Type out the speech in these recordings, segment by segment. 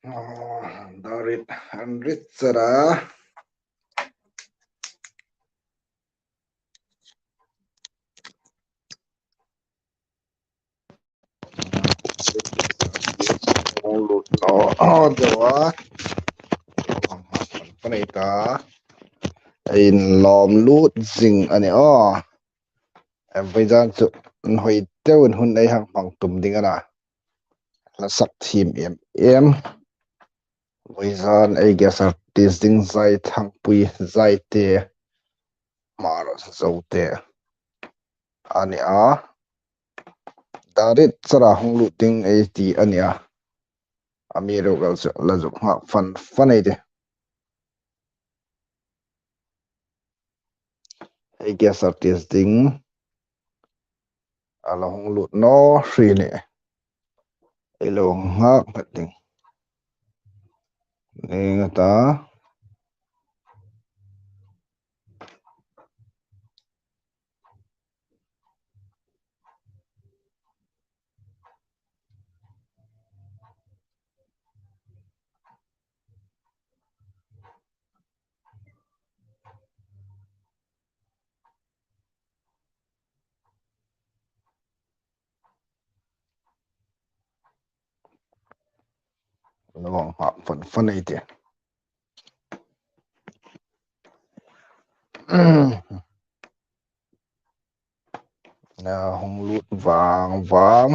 Darit Andrit Sara mulut Jawa panita in lom lut zing ani em bây giờ chụp hồi tiêu hun đây hàng bằng tùm đinh à là sắc team em bây giờ ai cái sắc testing zai thang pui zai te mà rồi te ani Darit Sara hong lut ting ai ti ani Amiro gal la zu ha fan ai de ai cái sắc testing ala hong lut no free ne ai lo ha pating ne ta lo ha fan ai de na hong lut vàng vàng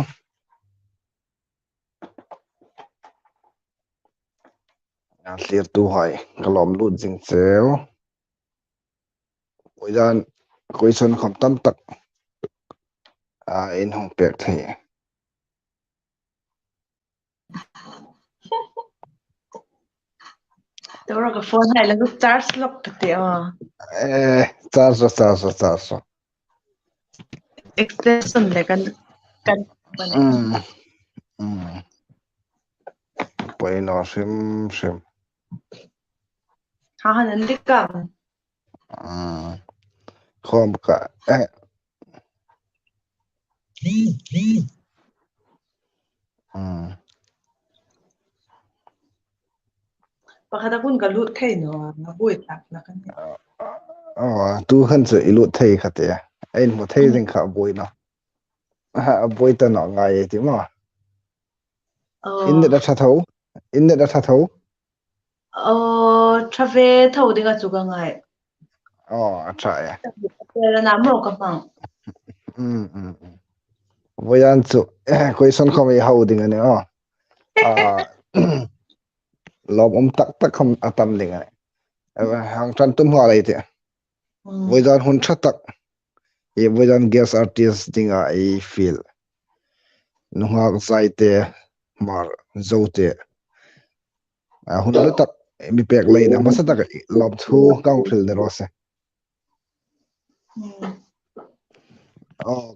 na clear tu hai kalom lut jing cheu oidan question khom tam tak in hong pek thei Tôi cái phone này là lúc charge lock thế charge extension này kan poi no sim ha nan đi cầm khom ka pakata kun ka lut thei no na bui tak na kan tu khan se ilu thei khate ein mo thei jing kha boi no boi ta no ngai ti ma in da tha thau travel thâu đi cái chỗ cái ngày acha ya là nam ro ka pang voyan chu question khom ai hau ding ani lom tak khom atam ding ani hang tran tum hoa lai te voyan hun tha tak e voyan guest artist dinga I feel nuha zai te mar zote hun lu tak mi pek lai na masa tak lom thu kang phil ne rose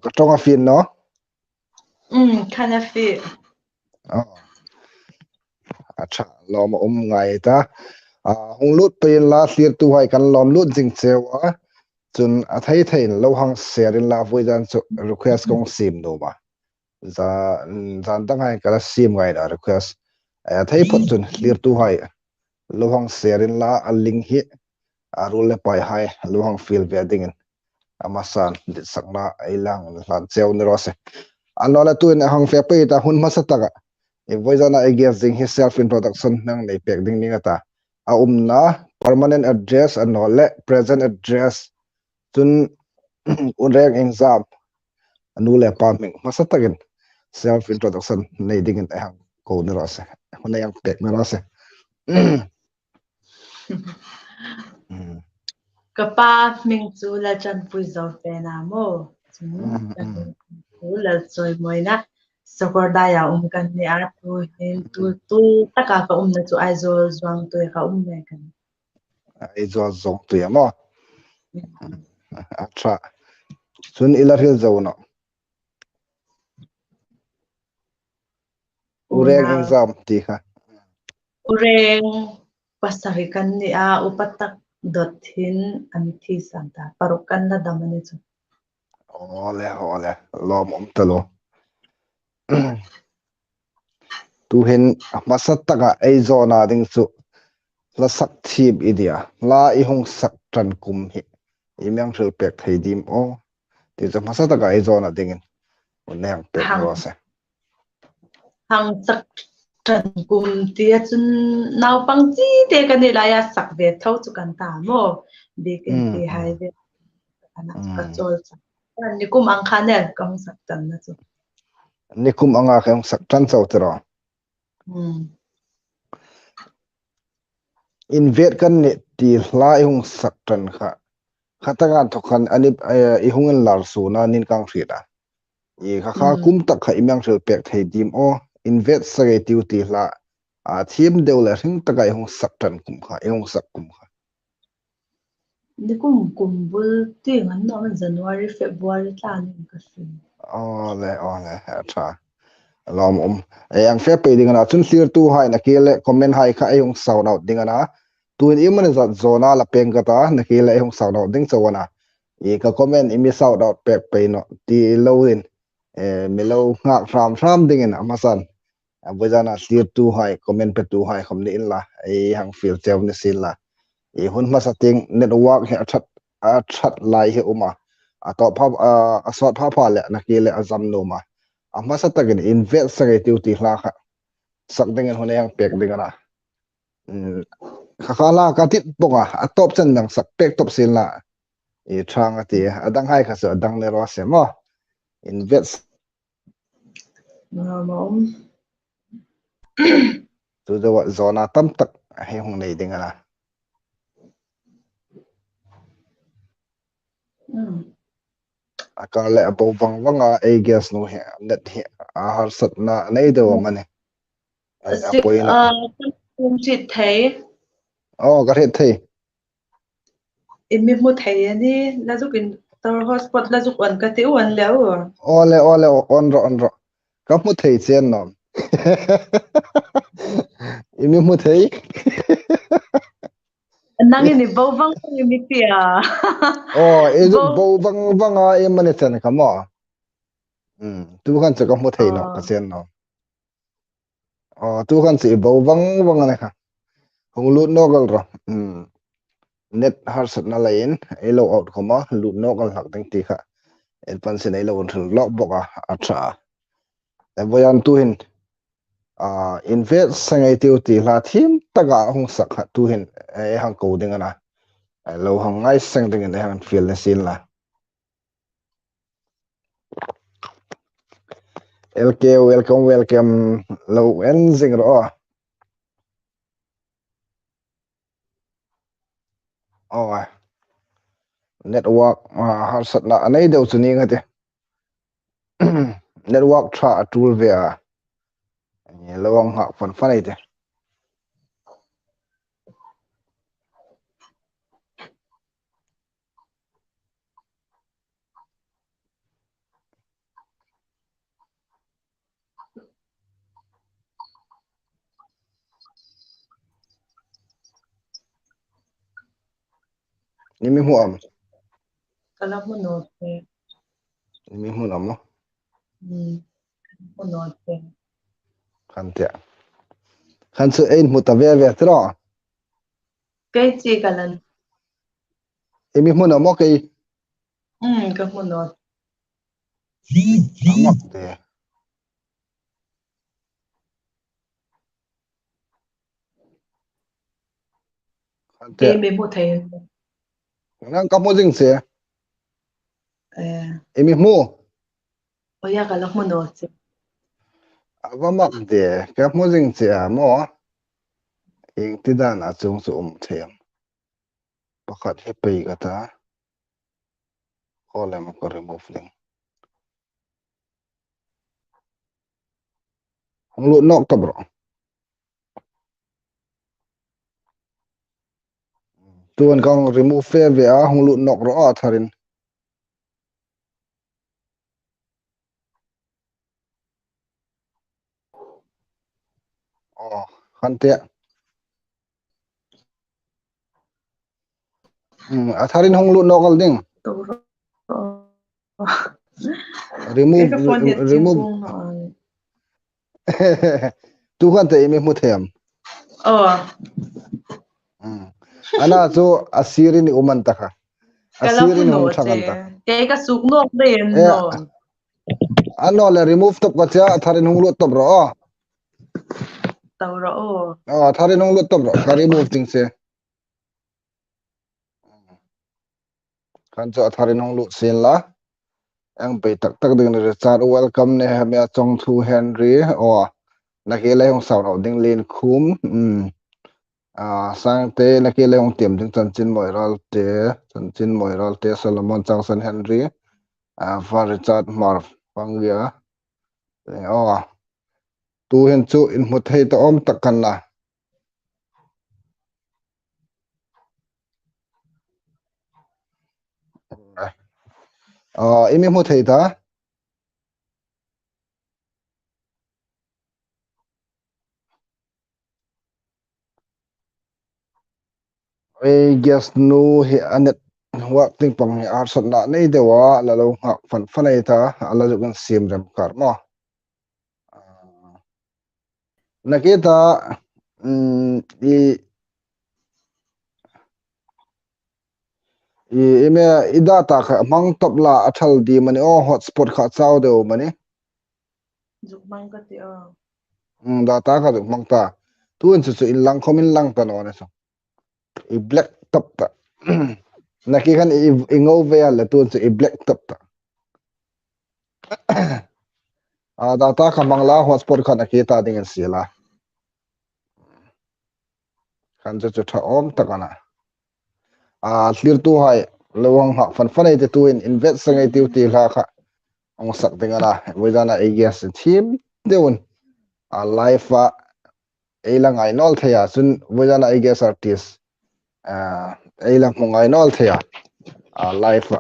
ka tonga fin no khana fi acha lom ngai ta hong lut pe la clear tu hai kan lom lut jing chewa chun a thei lo hang serin la voidan chu request kong sim no ba zan tang hai kala sim ngai da request a thei phot chun clear tu hai lo hang serin la a link hi a rule pai hai lo hang fill wedding amasan dit sakna ailang lan cheu ni rose anola tu in hang fe pe ta hun masataka e voizana I guess ding his self introduction nang nei pek ding ninga ta na permanent address anole present address tun unreng exam anule paming masatakin self introduction nei ding in hang ko ni rose hona yang pek na rose kapa ming chu la chan pui zo pe na mo chu la choi moi na sokor da ya kan ni ar tu taka ka na chu ai zo zwang tu ka ne kan ai zo zong tu ya mo acha chun ilaril zo no ureng exam ti kha ureng pasarikan ni upatak dothin anthi santa parukan na damani chu ole lom talo tu hin masat taka ei zona ding chu la sak thim idia la I hong sak tran kum hi imyang thil pek thei dim o ti chu masat taka ei zona dingin uneng pek hàng lo se hàng sắc trần cùng tia chun nào bằng chi te cái này là ya sắc về thâu chu kan ta mo đi kinh ti hai về anh cái chỗ anh đi cùng ăn khá nè công sắc trần na chu nikum anga khem sak tran chau tero invert kan ni ti la I hong sak tran kha khatagan thokhan ani I hungen lar su na nin kang rida I kha kha kum tak kha imyang thil pek thei dim o invest sage tiu ti la a thim deu la ring taka I hong sak tran kum kha I hong sak kum kha đi cùng bul tiền anh nói January February ta nên cái gì ole tha lom yang fe pe ding na chun clear tu hai na kele comment hai kha I hong sound out ding na tuin imane za zona la peng ka ta na kele I hong sound out ding chawana I ka comment imi sound out pek pe no ti lo in mi lo ngak ram ding in amasan abojana clear tu hai comment pe tu hai khom ni in la ai hang feel chew ni sin la I hun ma sating network he athat lai he uma ato pha a sort pha le na kele azam no ma ama satagin invest sage tiu ti hla kha sak ding in huneng pek ding na khakhala ka tit bonga atop chan nang sak pek top sin la I thang ati adang hai kha so adang le ro se mo invest mà tu do zona tam tak he hung nei ding na akale abo bang wanga e gas no he net he a har sat na nei do mane apoina cũng chỉ thấy ga he thei em biết một thấy đi là giúp cái tàu hotspot là giúp ăn cái tiêu ăn léo ole on ro ka mu thei chen no imi mu thei năng ini bau vang ini pia e ju bo wanga e mane chen ka mo tu kan cha ka mu thei no ka chen no tu kan si bo wanga ne ka hong lu no gal ro net har sat na lain e lo out khoma lu no gal hak ding ti kha el pan sin e lo thul lo boka acha e boyan tu hin invest sangai tiu ti la thim taga hong sak ha tu hin e hang ko ding ana lo hang ngai sang ding e hang feel na sin la LK welcome lo en zing ro network har sat na anei deu chu ni ngate network tra tool ve a lawang ha fan fanai te ni mi huam kalau mau note ni mi huam no mau note kan su ein mu ta ve tro cái gì cả lần mi huam no ke cái mau note amak te cái mình một thấy nang ka mo jing se mi mu ôi ya kalau mau note awamak de ka mo jing se mo ing ti dan a chung su them pakhat he pe ka ta kolem ko remove link hong lu nok ta bro tuan kang remove fe ve a hong lu nok ro a tharin khante atharin hong lu nokal ding remove tu kan te imi muthem ana chu asiri ni uman taka asiri ni Kalapuno hum che thangan ta ke ka suknok ben e no ano le remove top ka cha tharin hung lot top ro tawra o tharin hung lot top ro ka remove ting se kan cho tharin hung lot sin la ang pe tak tak ding re chat welcome ne ha me chong thu Henry na ke le hung saw no ding lin khum sang te na ke le hung tiam ding chan chin moi ral te Solomon Changson Henry va Richard Mar pangya tu hen chu in mu thei ta om tak kan na imi mu thei ta guess nu hi anet wa ting pang hi ar sat na nei dewa la lo nga fan ai ta ala ju kan sim rem kar mo nakita i ime idata kha mang top la athal di mani hotspot kha chaw deu mani jukmang ka ti data kha du mang ta tuan chu in lang khomin lang ta no ne so i black top ta naki khan i ngau ve la tuan chu i black top ta data kha mangla hotspot kha nakita ding an sila kan chu tha om takana clear tu hai lawang ha fan ai te tu in invest sangai tiu ti la kha ong sak dingana wedana ai guess team deun life eilang ai nol thaya chun wedana ai guess artist eilang mungai nol thaya life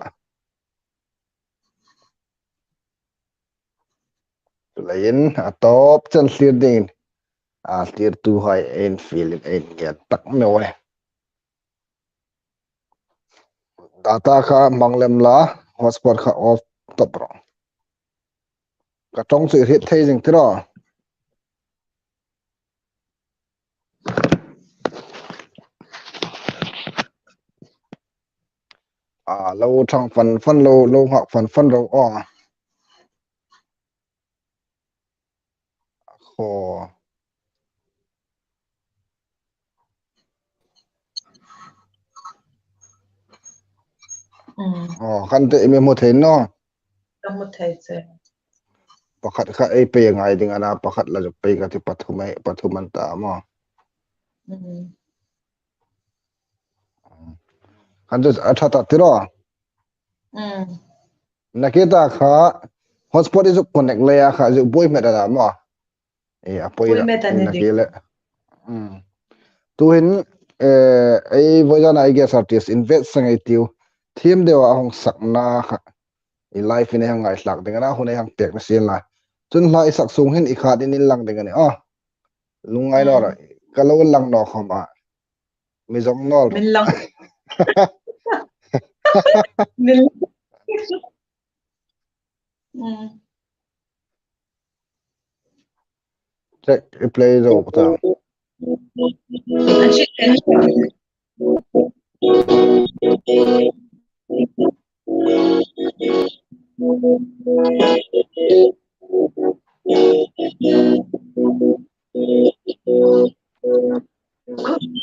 lain top chan clear ding clear tu hai en feeling en get tak me we data kha manglem la hotspot kha off top ro ka tong chu hit thei jing tro lâu thằng phần lâu lâu hoặc phần lâu khổ khăn tệ mình một thế nó ka mu thai che pakhat kha ai pe ngai ding ana pakhat la pe ka ti pathuman ta mo kan tu atha ta tiro naketa kha hotspot is connect le ya kha ju boy me da mo apoi pui ra me tani di nakele tu hin ai vojan ai guess artist invest sangai tiu thim dewa hong sakna kha i life in hang ngai hlak ding na hunai hang tek na sin la chun lai sak sung hin i khat in lang ding ani lungai no ra kalo lang no khoma mi jong nol min lang min check play ro ta achi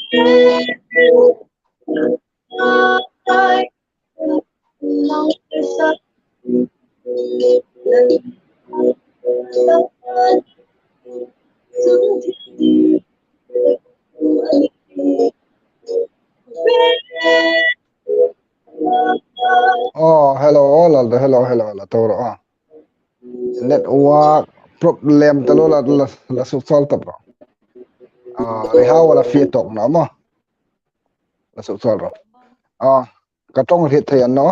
hello la to ro network problem talo la su sol ta ro re ha wala fi tok na mo la su sol ro ka tong hit thai no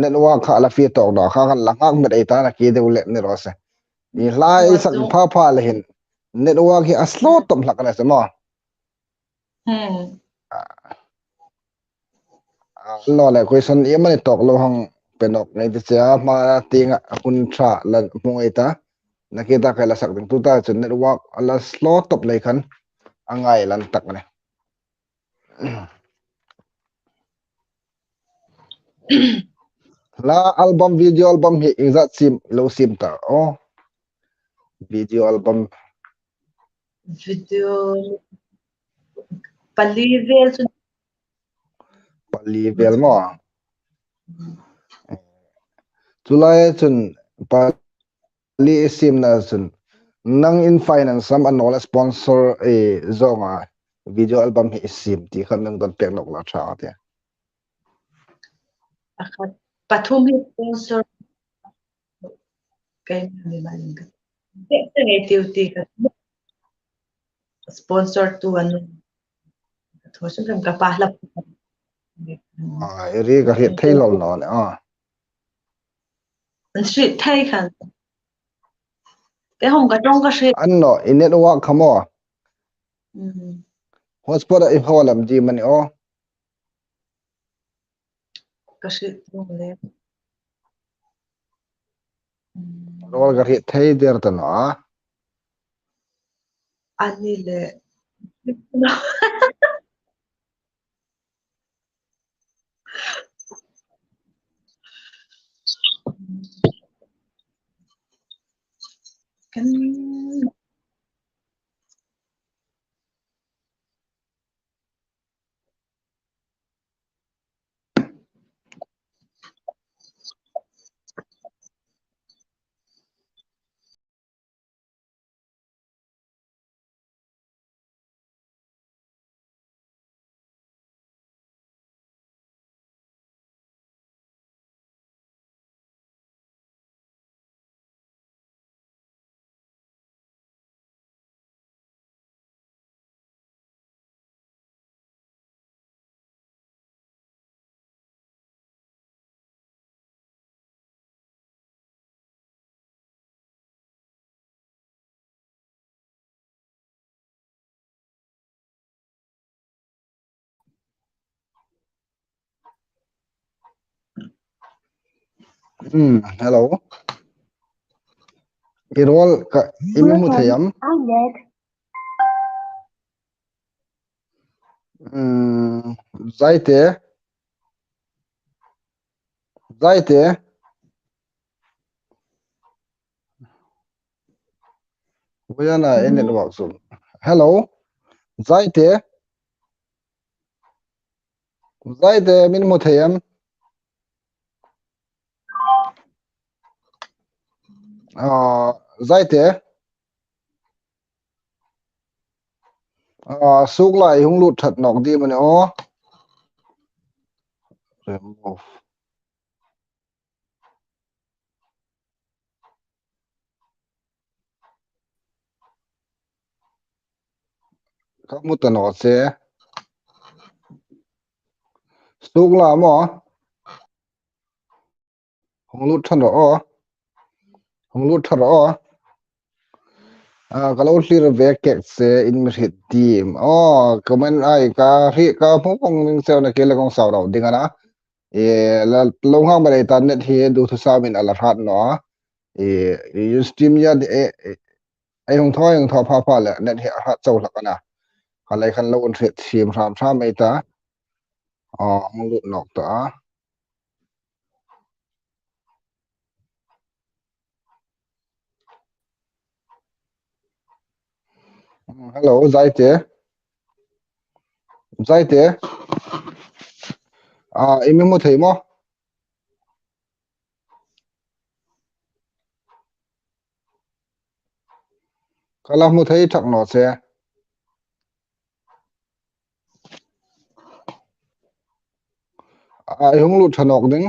network kha la fi tok da kha kan langak me dai ta na ki de ule ni ro se i lai sak pha le hin network hi aslo tom hlak na se mo lo le question e mani tok lo hang penok nei te cha ma tinga kun tha la mong ai ta nakita kay lasak ding tuta chun network ala slow top lai khan angai lan tak ne la album video album hi exact sim lo sim ta oh video album video palivel chu pali vel mo chulai chun pali sim na chun nang in finance sam anol sponsor e zonga video album hi sim ti khan nang don pek nok la tha te akhat pathum hi sponsor kai ni maling ka te activity ka sponsor tu an thosun kam ka pahlap ri ka hi thailol no ne an street thai khan cái hồng cả trong cái street an no in network khamo hotspot i holam ji mani cái street trong đấy rol ga hi thai der ta no anh le kan hello irol ka imi mu thayam zaite zaite Buyana in network so hello zaite zaite min mu thayam zaite suk lai hung lut that nok di mane remove kamu ta no se suk la mo hung lut than ro hung lut thar ro kalau clear back se in mi team comment ai ka ri ka phong ning se na ke la kong saw ro dingana la long hang ba ta net hi du thu sa min ala hat no use team ya ai hong tho pha la net hi hat chaw la kana khalai khan lo on thret thim ram tham mai ta hong lut nok ta hello zaite zaite imi mu thei mo kala mu thei thak no se ai hung lut thanok ding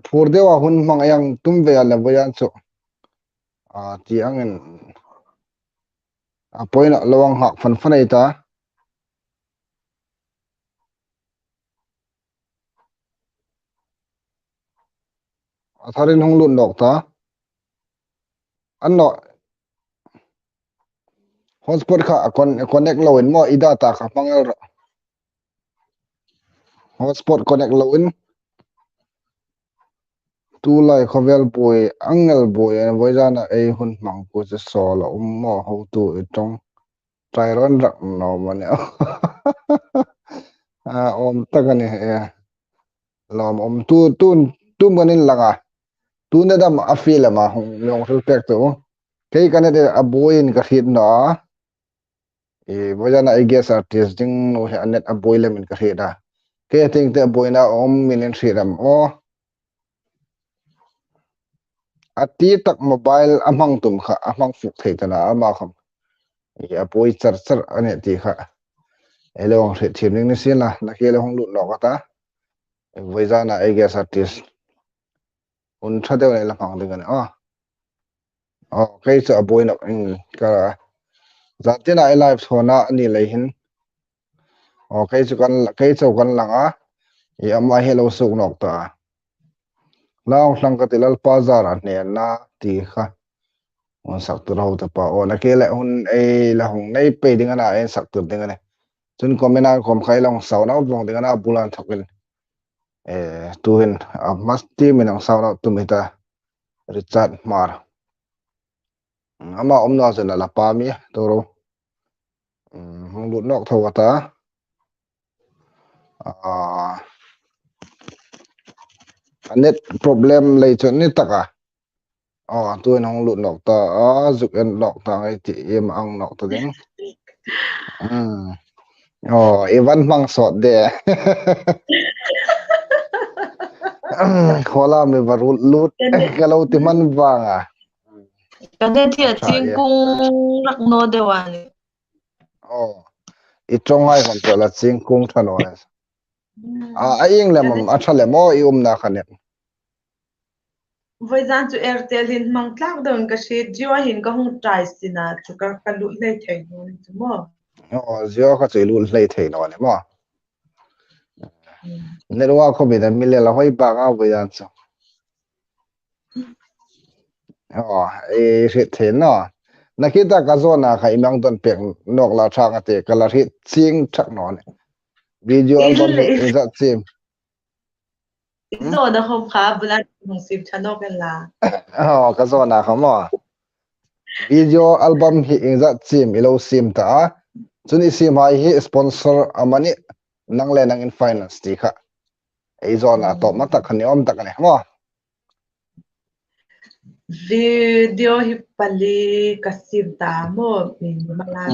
phur dewa hun mang yang tum ve ala boyan so ti angin poina lawang hak fan fanai ta atharin hung lut nok ta anno hotspot kha connect lo in mo ida ta kha pangal hotspot connect login tu lai khovel boy angel boy voi jana ei hun mang ko che sol mo ho tu tong trai ron rak no mane a om takani e lom om tu manin langa tu na dam afila ma hong long sul pek to kei kana de a boy in ka hit na e voi jana I guess artist ding no he anet a boy lemin ka hit da ke think te boy na om minin shiram o ati tak mobile amang tum kha amang fuk thei tana ama kham ya poi char char ane ti kha elong se thim ning ni sin la na ke le hong lu no ka ta voiza na I guess artist un thade ne la phang ding ne kai cha boy na ka zate na I live thona ani lei hin kai chu kan langa ya ma hello su nok ta lao hlang ka tilal pa zara ne na ti kha on sak tu rau ta pa o na ke le hun e la hong nei pe ding na en sak tu ding ne chun komena kom khai long sau na long ding na bulan thokin tuhin masti minang sau na tumita Richard Mar ama omna jana la pa mi toro hong lut nok thaw ta net problem lei chon ni taka tuin hong lut nok ta zuk en nok ta ngai ti em ang nok ta ding even mang sot de khola me varul lut kalau ti man wanga Kade thia chingkung rakno dewani. Itong hai kon to la chingkung thano ne ayeng lemam athale mo I na khanet Voizan chu Airtel hin mang tlak don ka she Jio hin ka hung try sina chu ka lu lei thai no chu mo Jio ka chei lu lei thei no ne mo network ko bi da mile la hoi ba ga voizan chu rit the no nakita ka zona kha imang don pek nok la thang ate kala ri ching thak no ne video album hi za chim so da hom kha bulat hung sip thano kan la ka zona kha mo video album hi za chim ilo sim ta chuni sim hai hi sponsor amani nangle nang in finance ti kha ei zona to mata khani om tak ne mo video hi pali kasib ta mo min mala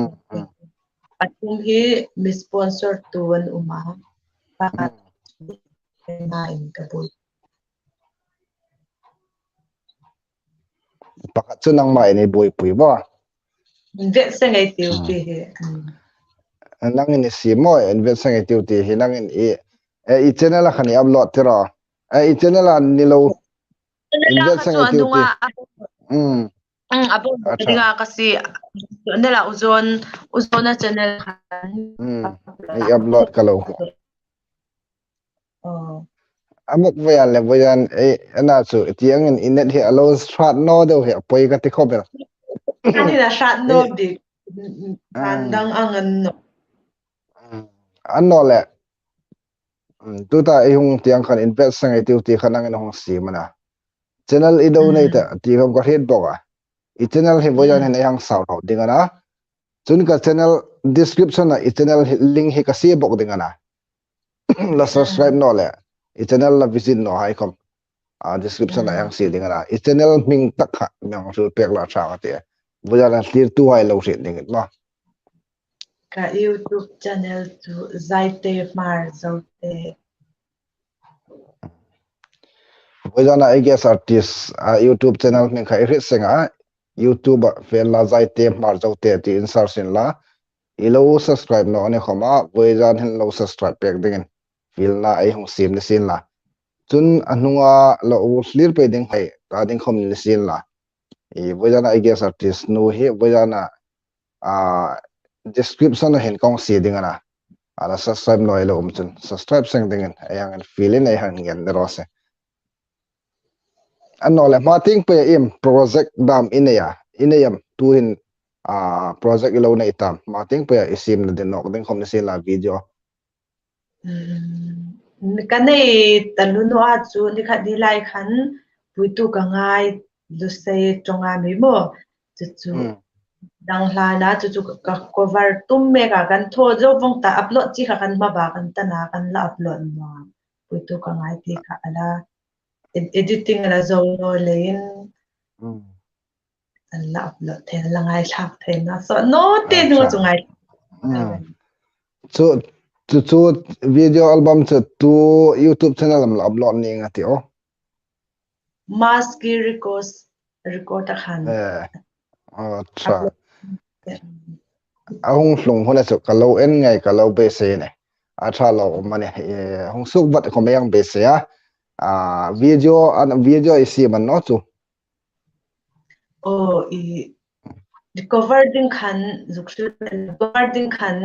patung hi mi sponsor tuan uma pa na in kabul pakat chu nang mai ni boi pui bo vet sangai tiu ti he nang in si mo invest sangai tiu ti hi nang in i channel khani upload tira i channel ni lo invest sangai tiu ti apo diga kasi nila uzon na channel i upload kalo amuk veyan le voyan ana chu tiang in inet hi alo strat no do he poi ka ti khobel ani la shat no di pandang angan no anno le tu ta I hung tiang khan invest sangai tiu ti khanang in hong si mana channel I donate ti khom ka hit boga I channel hi voyan hen yang saw ho dingana chun ka channel description na I channel link hi ka si bok dingana la subscribe no le I channel la visit no hai kom description na yang si dingana I channel ming tak kha myang sul pek la tha ate voyan clear tu hai lo rit ding ma ka YouTube channel tu zaite mar zote voyan I guess artist YouTube channel ming khai rit senga YouTube fel la zaite mar zote ti insertion la ilo subscribe no ne khoma voyan hin lo subscribe pek ding fil na ai hong sim ni sin la chun anunga lo clear pe ding hai ta ding khom ni sin la voyan I guess artist no he voyan description hen kong si ding ana ala subscribe no ilo chun subscribe sang ding ayang feel in ai han ngen rose anole mating pe im project dam inayam tuhin project ilo na itam mating pe isim na din nok ding khom ni sin la video cái này tận luôn nó chú đi khát đi lại khăn buổi tu cả ngày lúc say trong ngày mấy mò chú đang là na chú cả cover tum mẹ cả căn thô dấu vong ta upload chỉ cả căn mà bà căn ta na căn là upload mà buổi tu cả ngày thì cả là editing là dấu rồi lên là upload thế là ngày khác thế nó sợ nó tiền nữa chú ngày chú video album chú YouTube channel làm upload này ngay tiao mask record khăn अच्छा ahong flung hona chu kalau en ngai kalau be se ne atha lo mane hong suk wat ko mayang be se video isi man no chu cover ding khan zuksu cover ding khan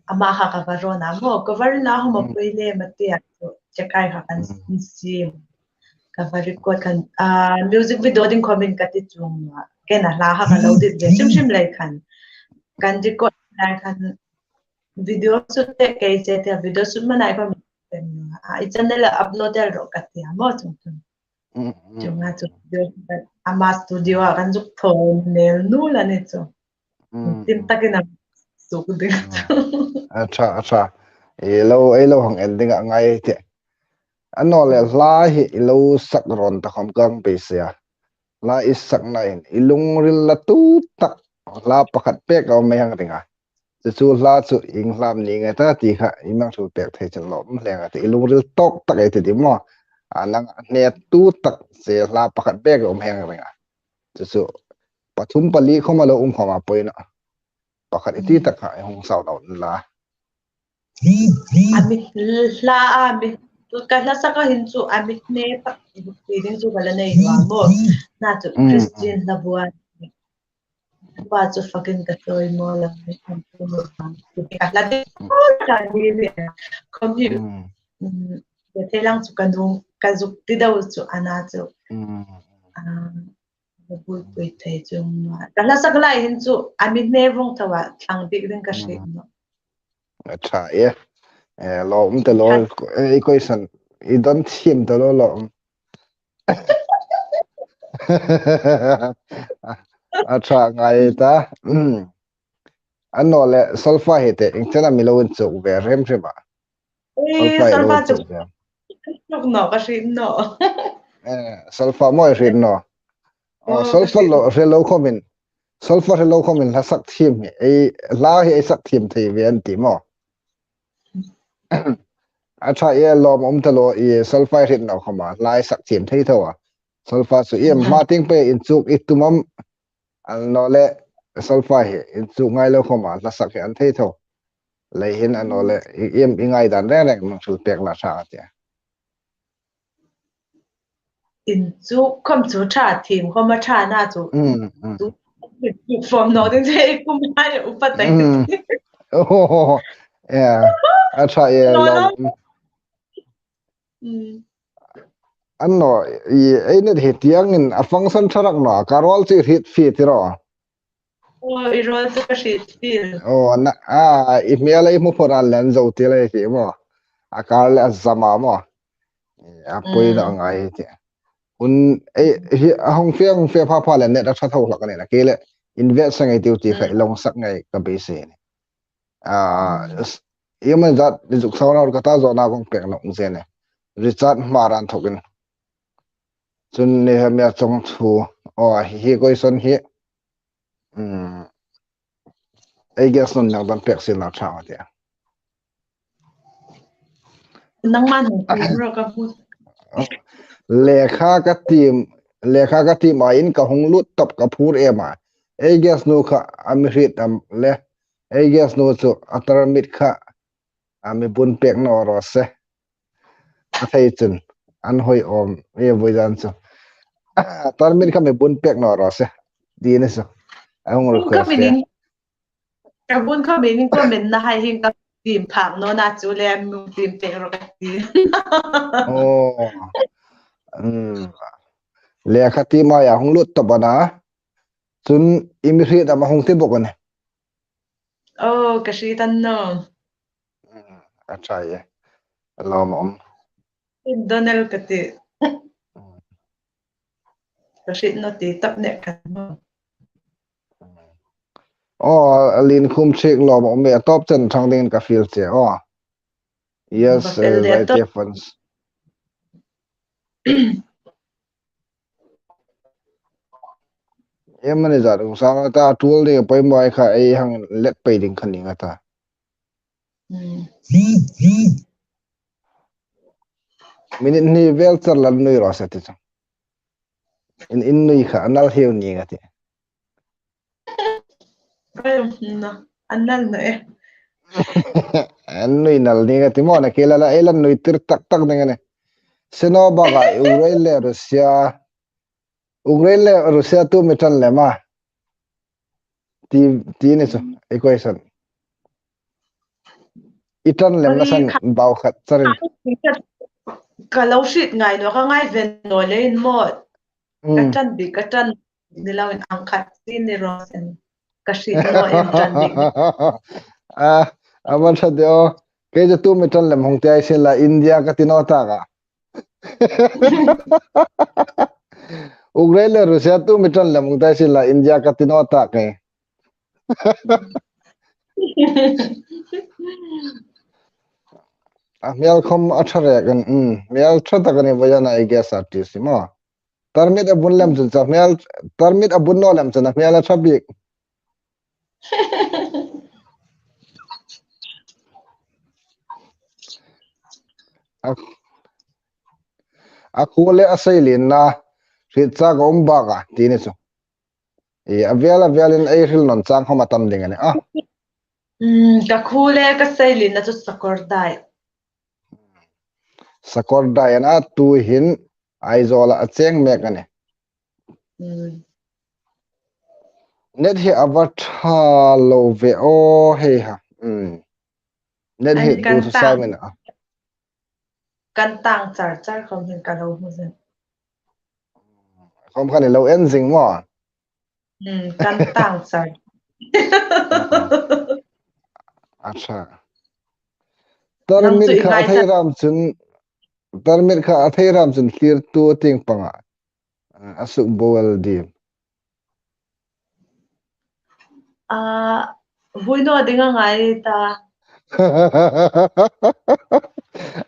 ama ha ka ka ro na mo cover na ho mo pile mate ya chekai ha kan si cover record kan music video ding comment ka ti chung ke na la ha ka lo dit je chim chim lai khan kan record na khan video shoot te ke je te video shoot ma nai ko I channel upload el ro ka ti mo chung chung ha chu ama studio kan juk thon nel nu la ne chu tim takin so ku de acha lo hang ending ngai te ano le la hi lo sak ron ta khom kang pe sia la is sak nai ilung ril la tu tak la pakhat pe ka me hang ringa chu la chu ing lam ni ngai ta ti kha imang thu pek thai chan lom lenga te ilung ril tok tak ai te di mo anang ne tu tak se la pakhat pe ka me hang ringa chu pathum pali khoma lo khoma poina pakhat iti tak ha hong sau dau la ami la ami tu kala saka hinchu ami ne pa feeling chu kala nei wa mo na chu Christian la bua ba chu fucking ka toy mo la me kam tu mo tu kala de ka ni ni komi de telang chu kanung ka zu ti dau chu ana chu bui bui thai chu kala saka lai hinchu ami ne vong thawa thang dik ring ka shi no acha lo te lo equation I don't seem to lo acha ngai ta ano le sulfa hete ingchana milowin chu ve rem rema sulfa chu no ka shi no sulfa mo rin no sulfa lo relo khomin sulfa relo khomin la sak thim ei la hi sak thim thei ve an ti mo acha lom te lo sulfa rin no khoma lai sak thim thei thawa sulfa su mating pe in chuk itumam al no le sulfa hi in chuk ngai lo khoma la sak an thei tho lei hin an no le ingai dan re mang sul pek la sa tia in chu khom chu tha thim khom ma tha na chu from no ding se kum hai upa tai acha lom anno eine he tiang in a function tharak no karol chi hit fi tiro I rol to shit feel na email ai mo foran len zo ti le hi mo a kar le zama mo a poi no ngai ti un hi hong fe pha le ne da tha tho lak ne na ke le invest ngai ti ti khai long sak ngai ka be se ni yema zat juk sauna ka ta zo na gong pek no ze ne richard maran thokin chun ne ha mya chong thu hi koi son hi I guess non nang ban pek sin na tha tia nang man ro ka pu lekha ka team a in ka hong lut top ka phur ema I guess no kha amrit am le I guess no chu atar mit kha ami bun pek no ro se a thai chun an hoi om voidan chu tar mit kha me bun pek no ro se di ne so ang request ka bun ka meaning ko men na hai hin ka tim pham no na chu le mu tim te ro ka ti lekha team a ya hong lut top ana chun imri da ma hong te bokane ka shi tan no acha ye lom Donald ka ti. Kasi no ti tap ne ka mo. Alin khum chek lo mo me top chen thang ding ka feel che yes right difference em mane za du sa ta tool de pai mai kha ai hang let pai ding khan ning ata minute ni vel char lan noi ro sa ti cha in noi kha anal heu ni ga ti No, anal no eh. an noi nal ni ga ti mo na kela la elan noi tir tak tak ding ne seno ba ga Ukraine Russia tu metan le ma ti ni so equation itan lem na san baw khat charin Kalau shit ngai no ka ngai ven no le in mo katan bi katan nilawin angkat sin ni Rosen kasi no in tan bi aman sa deo ke je tu metan lem hong tai sin la India ka tinota ka Ukraine Russia tu metan lem hong tai sin la India ka tinota ke mial khom athare kan mial thata kan vajana I guess artist mo tarmit abun lem chun cha mial tarmit abun no lem chana mial thabik akule asailin na ritsa ga umba ga tini so avialin ay ril non chang homa tam ding ani ka khule ka saili na chu sakordai na tu hin aizola acheng mek ani net hi avatha lo ve o he ha net hi tu su simon kan tang char không hin ka lo mu zen không khani lo en jing mo kan tang char acha tarmit kha athai ram chun clear tu ting panga asuk bowal di huino dinga ngai ta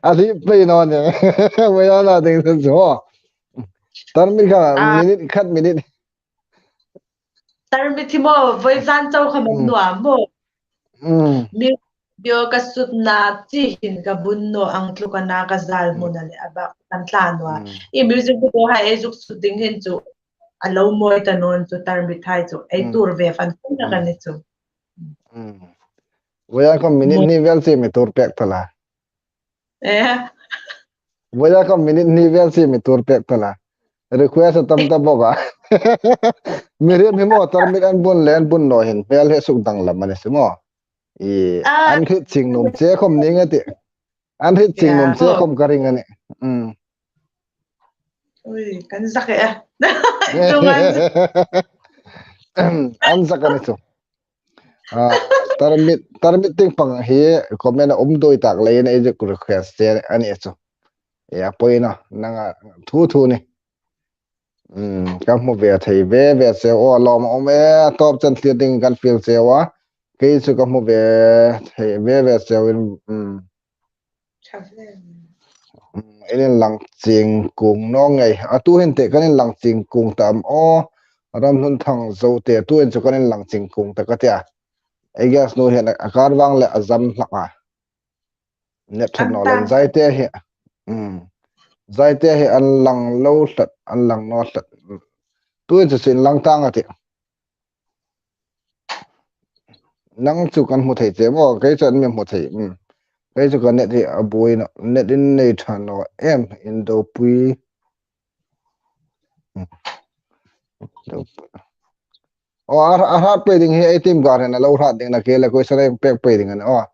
ali play no ne waya na ding so tarmit kha minute tarmit mo voi zan chau kham no mo mi bio ka sut na chi hin ka bun no ang tlu ka na ka zal mo na le aba kan tla no I music ko ha e juk su ding hin chu alo moi ta non chu tarmit thai chu ai tur ve fan na kan ni chu waya ko minute ni vel se mi tur pek tala waya ko minute ni vel se mi tur pek tala request tam ta boga mere mi mo tarmit an bun len bun no hin vel he suk dang lam ani mo an hit ching num che khom ning ati an hit ching num che khom karing ani ui kan zake an zakani chu tarmit ting pang hi comment doi tak le na je request che ani chu ya poina nanga thu ni kam mo ve thei ve se o lom om e top chan thli ding kan feel se wa ke chu kam mo ve thei ve se in in lang ching kung no ngai atu hen te kan lang ching kung tam o ram hun thang zo te tu en chu kan lang ching kung ta ka tia I guess no hen akar wang le azam hlaka net thot no len zai te he zai te he an lang lo hlat an lang no hlat tu en chu sin lang tang ati nang chu kan mu thei che mo ke chan me mu thei cái chỗ cái net thì ở bôi nó net in này thằng nó em in đầu pui hát pe ding hi team gar na lo hat ding na ke la ko sare pe ding na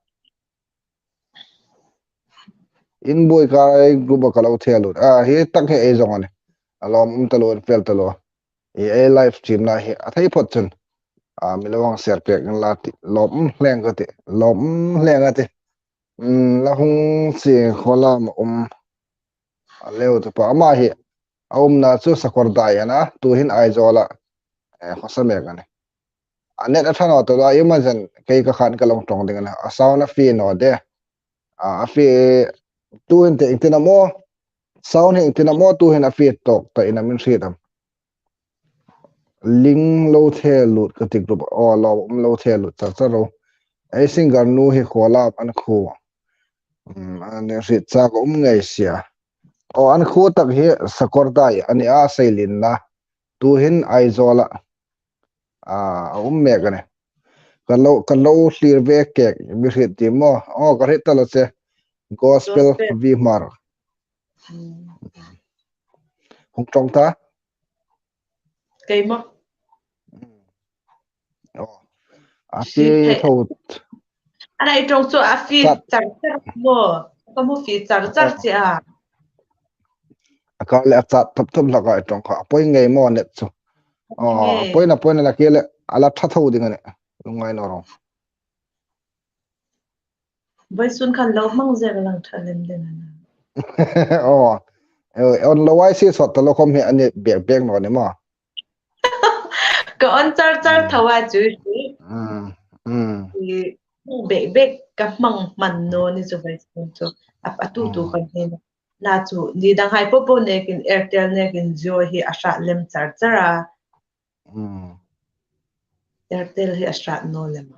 in boy ka group ka lo thelu hi tak he e jong ne alom talo pel talo e live stream na hi athai phot chun mi lawang ser pe ng la ti lom hleng ka ti lom hleng ati la hung si kholam leo tu pa ama hi na chu sakordai ana tu hin aizola khosame gane anet athano to da imagine kei ka khan ka long tong ding na asauna fi no de a fi tu hin te intina mo sound hin intina mo tu hin a fi tok ta in a min ridam ling lo the lut ka tik group o lo the lut cha ro ai singer nu hi khola an khu an rit cha ko ngai sia o an khu tak hi sakordai ani a seilin na tu hin aizola me gane kalau clear ve ke mi rit ti mo o ka rit talo che gospel vi mar hung trong ta cái mà api thâu anh ấy trong chỗ à phi chẳng chắc mua có mua phi chẳng chắc chứ à ka le cha thap thap la ga trong kha poi ngai mo net chu poi na la ke le ala tha thau ding ne lungai no ro với xuân khăn lâu mong giờ là thằng lên đây on lo wai si sot lo khom he ani bek no ne ma có anh char thầu à chú thì bể bể các măng mặn nó như vậy cho tu con hen là chú đi đang hai popo này cái Airtel này cái Jio hi asha lem char à Airtel hi asha no lem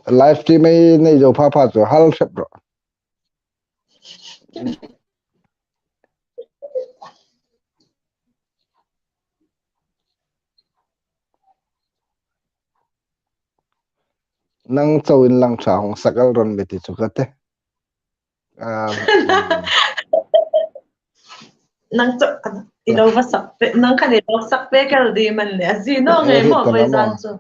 livestream ấy này jo pha cho hal sep ro nang chawin lang tha hong sakal ron beti chukate nang cho ilo va sak pe nang khan ilo sak pe kal di man le gì nó ngai mo vai zan cho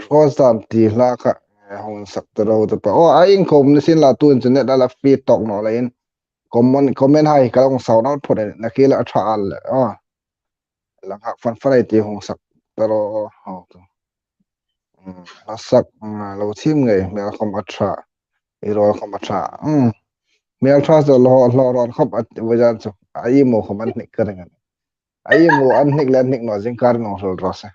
cross dan ti la ka hong sak ta ro ta pa aing kom ni sin la tu internet la feed tok no la in comment hai ka long sau na phot na ke la tha al lang hak fan farai ti hong sak ta ro ho to sak lo thim ngai me khom atra i ro khom atra me atra so lo ron khop wajan so ai mo khom an nik ka ngan ai mo an nik la nik no jing kar no rol ro sa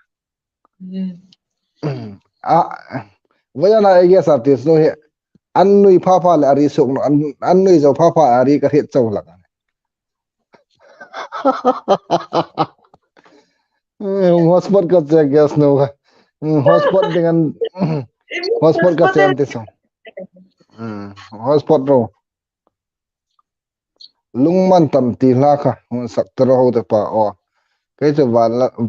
wajan ai ge sa ti so he an nui pha la ari sok no an nui zo pha ari ka het chaw la hotspot ka che gas no hotspot dengan hotspot ka chen ti so hotspot ro lungman tam ti la kha hun sak tro ho te pa ke chu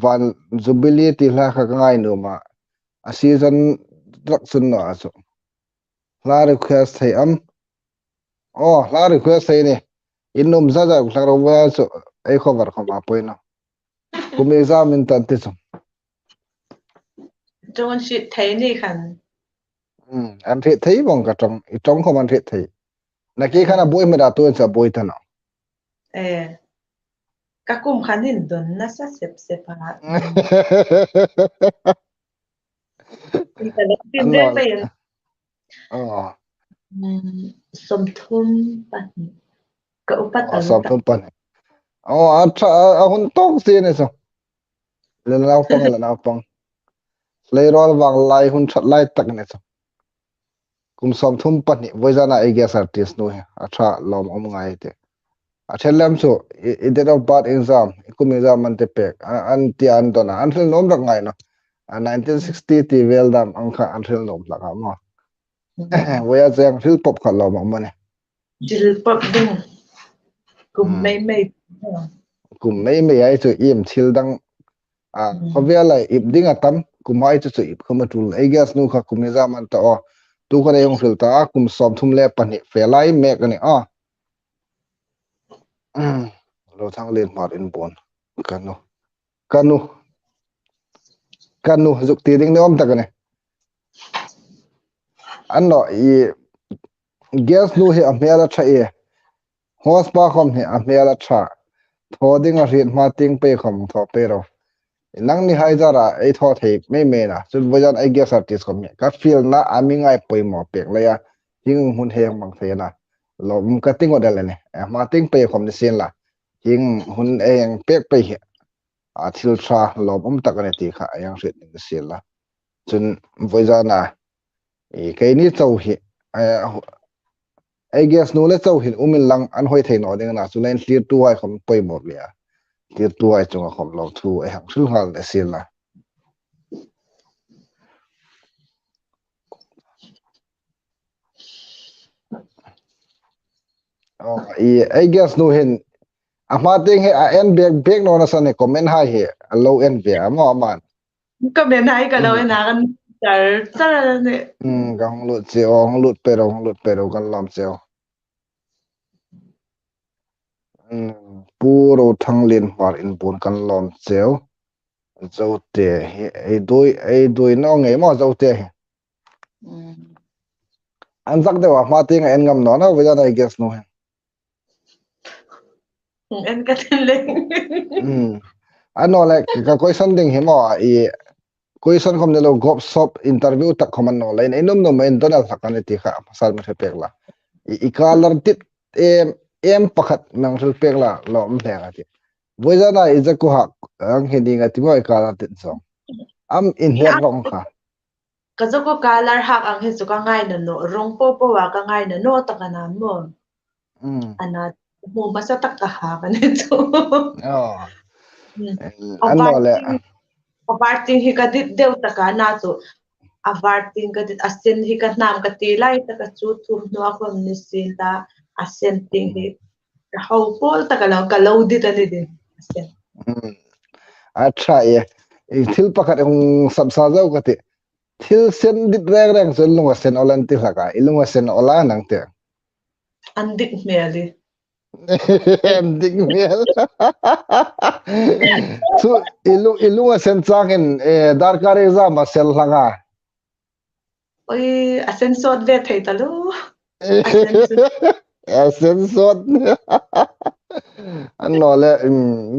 van jubilee ti la kha ngai nu ma a season trak sun no aso la request thai la request thai ni inum za thak ro wa so ai cover khoma poina kum exam in tan ti so trong shit thấy ni khan an the thei bong ka trong khom an the thei na ki khana boi me da tu sa boi ta no các cung khán nhìn tuần nó sẽ xếp hả phim đây bây sum thum pan cậu bắt đầu sum thum pan hun tong si ne so le lao pang le rol wang lai hun chat lai tak ne so kum sum thum pan ni voizana I guess artist no acha lom ngai te athellam so date of birth exam kum exam an te pek an ti an dona an thil nom rak ngai no 1960 ti vel dam angkha an thil nom laka ma voya jang thil pop kha lom ma ne dil pop ding kum mei ai chu im thil dang khovia lai ip ding atam kumai chu ip khama tul I guess nu kha kum exam an ta tu kha yong thil ta kum som thum le pani felai mek ani lo thang len mar in bon kanu juk ti ding nom ta kane an no gas nu he amela tha hos pa khom he amela tha thoding a rin ma ting pe khom tho pe ro nang ni hai jara ei tho thei me na chun bojan I guess artist khom ka feel na ami ngai poi mo pek la ya hing hun heng mang the na lom ka ting odel ne ma ting pe khom ni sen la hing hun eng pek pe hi a thil tha lom tak ne ti kha yang rit ni sen la chun voiza na e ke ni chau hi ai guess no le chau hin umil lang an hoi thein no ding na chu len clear tu ai khom poi mo le clear tu ai chung khom lo thu ai hang sul hal ne sen la I guess no hin ama ting he a en bek no na san comment ha he a low en be ama man có bên này cái đâu na kan char ne gang lut che ong lut pero kan lam cheo puro thanglin par in pun kan lom cheo zo te he ei doi no nge mo zo te an zak de wa ma ting en ngam no na we I guess no em cái tên lên ano like ka question ding he mo question kom ne lo gop sop interview tak khoman no line enum no main donal sakane ti kha pasal ma pekla I color tit em pakhat nang thul pekla lom the ga ti boizana izaku ha ang hindi nga ti mo color tit so am in here rong kha cái chỗ có color hak ang hết chỗ cái ngay nó rong po wa cái ngay nó ta cái nào mo ana mo basta tak ka ha cái này chỗ ano le aparting hi ka dit deu ta ka na chỗ aparting ka dit asen hi ka nam ka ti lai ta ka chu thu no ko ni sin ta asen ting hi how pol ta ka lo dit ani din asen acha ye thil pakhat ong samsa zau ka ti thil sen dit reng sen lunga sen olan ti laka ilunga sen ola nang te andik meli em ding mel so ilunga sen changin dar kare za ma sel langa oi asen sot ve thei ta lu sen sot an no le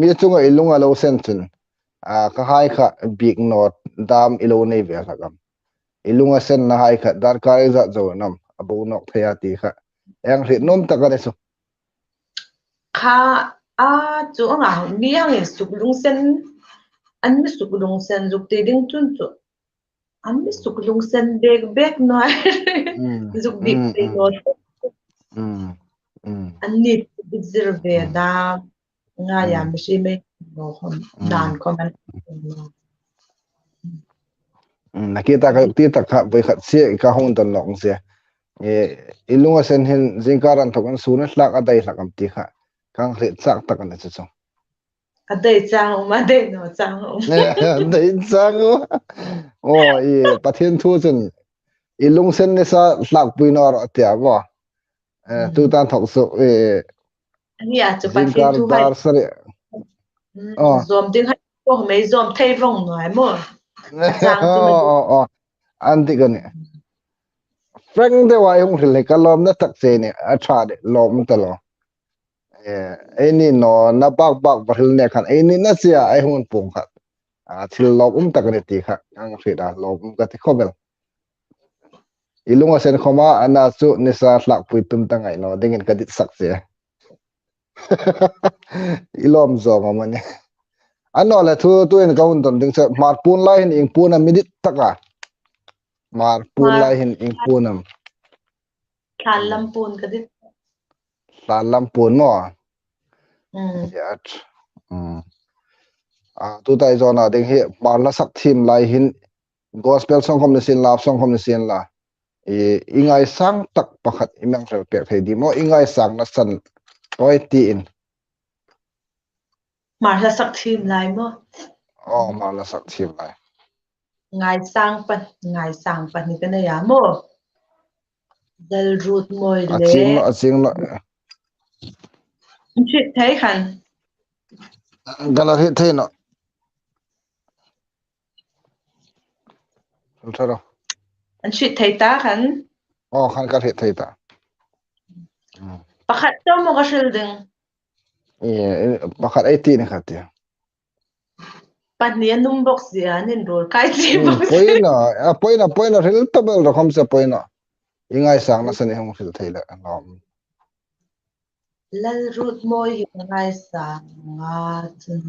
mi chunga ilunga lo sen chun ka hai kha big not dam ilo nei ve sakam ilunga sen na hai kha dar kare za zo nam abu nok thaya ti kha yang ri nom takane so kha a chu nga miang in suklung sen an mi suklung sen juk te ding chun chu an mi suklung sen bek no juk dik te no an nit observe da nga ya mi shi me no hon dan comment nakita ka ti tak kha bai khat se ka hon ton nok se ilunga sen hin jingkaran thokan suna hlak adai hlakam ti kha kang hle chak takan chu chu adai chang ma dei no chang dei chang o pathian thu chun ilung sen ne sa hlak puinor atia bo tu tan thok su ani a chu pathian thu hai zom ding hai ko me zom thei vong no ai mo chang tu anti gane frank de wa yung hle kalom na tak che ne a tha de lom ta lo ini no na bak baril ne khan ini na sia ai hun pung khat thil lom tak ne ti kha ang ri da lom ka ti khobel ilunga sen khoma ana chu nisa hlak pui tum tangai no dingin ka dit sak che ilom zo ma mane ano la thu tu en kaun ton ding sa mar pun lai hin ing puna minute taka mar pun lai hin ing punam than lam pun ka dit tan lam pun mo yat tu tai zona ding he mar la sak thim lai hin gospel song khom ni sin lap song khom ni sin la ingai sang tak pakhat imang fel pek thei di mo ingai sang na san toy ti in mar la sak thim lai mo mar la sak thim lai ngai sang pan ni kana ya mo dal root moi le aching no chi thai khan gala he thei no tharo an chi thai ta khan khan ka he thei ta pakhat to mo ka shil ding pakhat ai ti ni khatia pan ni num box ya nin rol kai chi box poina rel tabel ro kham se poina ingai sang na sani hong fil thei la lom lal rut moi hi ngai sa nga chun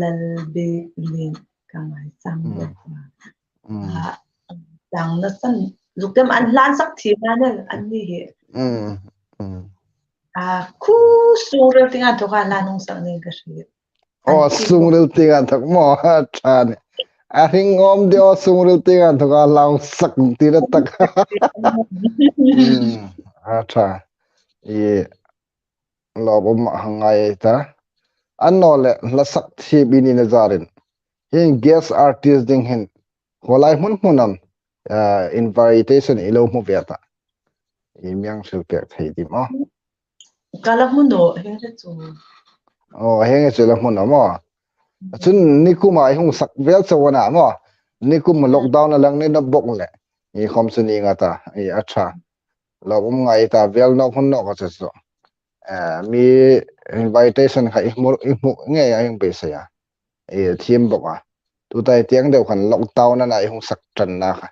lal be lin ka ngai sang bo sang na san lukem an lan sak thi na ne an ni hi khu su re tinga to ka la nong sang ne ka shi o sungril tinga thak mo ha than a hing om dio sungril tinga thak lang sak ti ra tak a tha e lobom hangai ta anole la sak thi bini na zarin hin guest artist ding hin holai mun munam invitation ilo mu beta imyang sil pek thei di mo kala mundo he chu o henge chela mun mo chun nikuma hung sak vel chawana mo nikum lockdown lang ne na bok le i khom suni nga ta i acha lobum ngai ta vel no hun no ka chu mi invitation khai mu nge ayong pesa ya e thiem boka tu tai tiang deu khan lockdown na nai hung sak tran na kha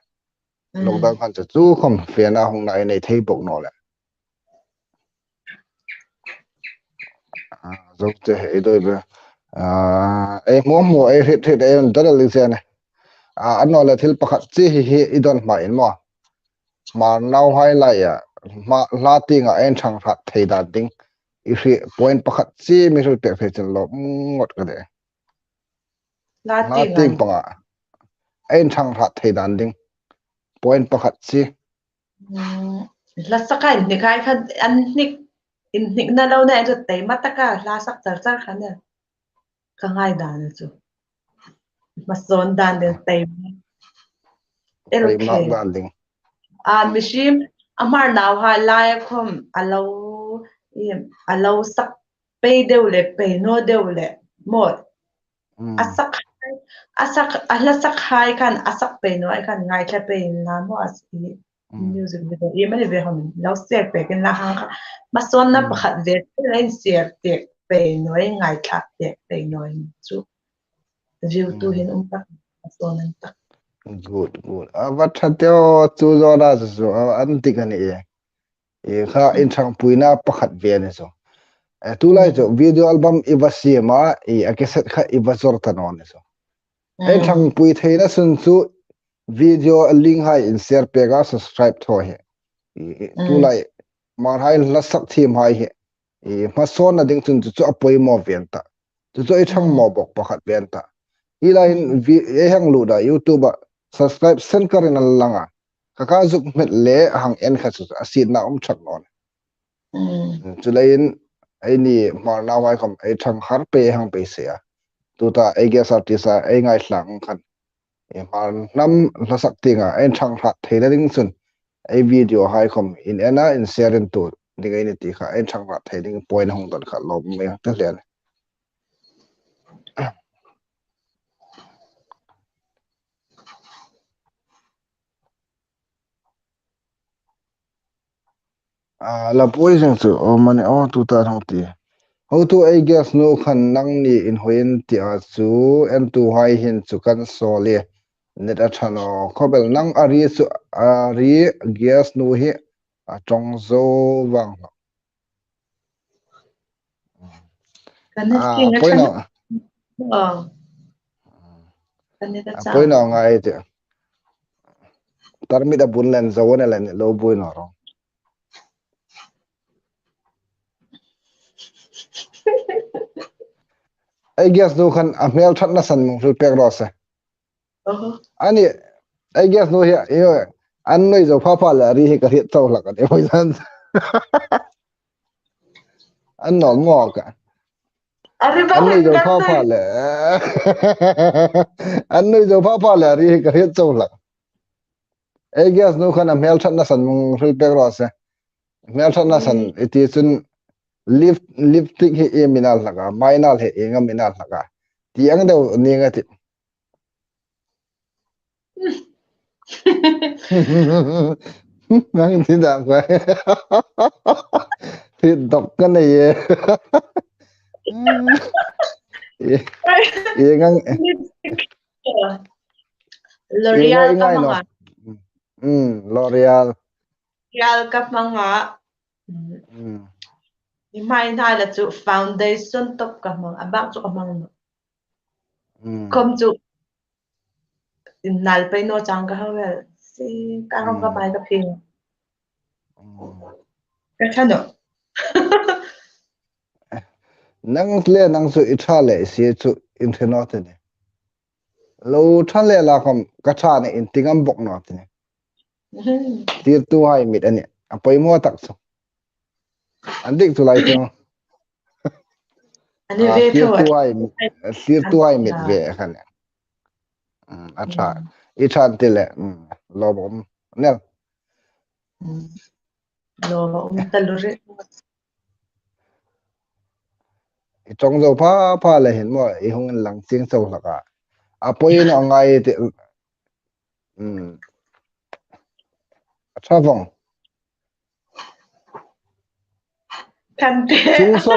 lockdown khan chu khom fe na hung nai nei thei bok no le zok te he doi be e mo e hit hit e dal li se ne anno le thil pakhat chi hi idon ma in mo mar nau hai la ya ma la tinga en thang phat thei da ding i ri point pakhat chi mi ru pe phe chen lo ngot ka de la ting panga en thang phat thei dan ding point pakhat chi la sakai ni kai khan an nik in nik na lo na ro te mataka la sak char char khan ne ka ngai da na chu ma son dan den te mak dan ding mishim amar naw ha lai khom alo sak pe deule pe no deule mot asak ala sak hai kan asak pe no ai kan ngai tha pe na mo as music video ye mane ve hom law se pe ken la hang ma son na pakhat ve len se te pe no ai ngai tha te pe no chu view tu hin tak son an tak good wat thateo chu zo da zo an tikani e kha in thang puina pakhat ve ne so tu lai zo video album ivasiema e akeset kha ivazor tanon ne so en thang pui theina sun chu video link hai in share pega subscribe tho he tu lai mar hai la sak thim hai he e ma son na ding chun chu apoi mo venta chu i thang mo bok pakhat venta i line e hang lu da youtube subscribe sen karin langa kaka zuk met le hang en kha chu asit na thak non chu lain ai ni mar na wai khom ai thang har pe hang pe se a tu ta ai ge sa ti sa ai ngai hlang khan e mar nam la sak tinga en thang hat thela ding chun ai video hai khom in ena in share in tu dingai ni ti kha en thang hat theding point hong don kha lom me ta len la poi jang chu o mane o tu ta thong ti ho tu ai gas no khan nang ni in hoin ti a chu en tu hai hin chu kan so le net a thano khobel nang ari chu ari gas no hi a tong zo wang poi no poi no ngai te tarmi da bunlen zo ne len lo boi no ro ai gas no khan a mel that na san mong ru pek ro se ani ai gas no hi an noi zo pha pha la ri hi ka hi chaw la ka de hoi san an no ngo ka an noi zo pha pha le an noi zo pha pha la ri hi ka hi chaw la ai gas no khan a mel that na san mong ru pek ro se mel that na san iti chun lifting he e minal laga mainal he e nga minal laga tiang do ni nga ti ngang ti da kwa ti dok ka ne ye e ngang L'Oreal ka mga L'Oreal Real ka mga imay na la chu foundation top ka mga abang chu ka mga kom chu nal pa no chang ka hawel si karong ka bai ka ping ka chano nang le nang su ithale si chu internet ne lo thale la khom ka tha ne intingam bok no ne tir tu hai mit ani apoi mo tak so andik tu lai teng ani ve tir tho tu hai mit ve khan acha ithan tele lo bom ne lo talure trong zo pha le hin mo I hung lang ching so la ka apoi no ngai te acha vong kante chung so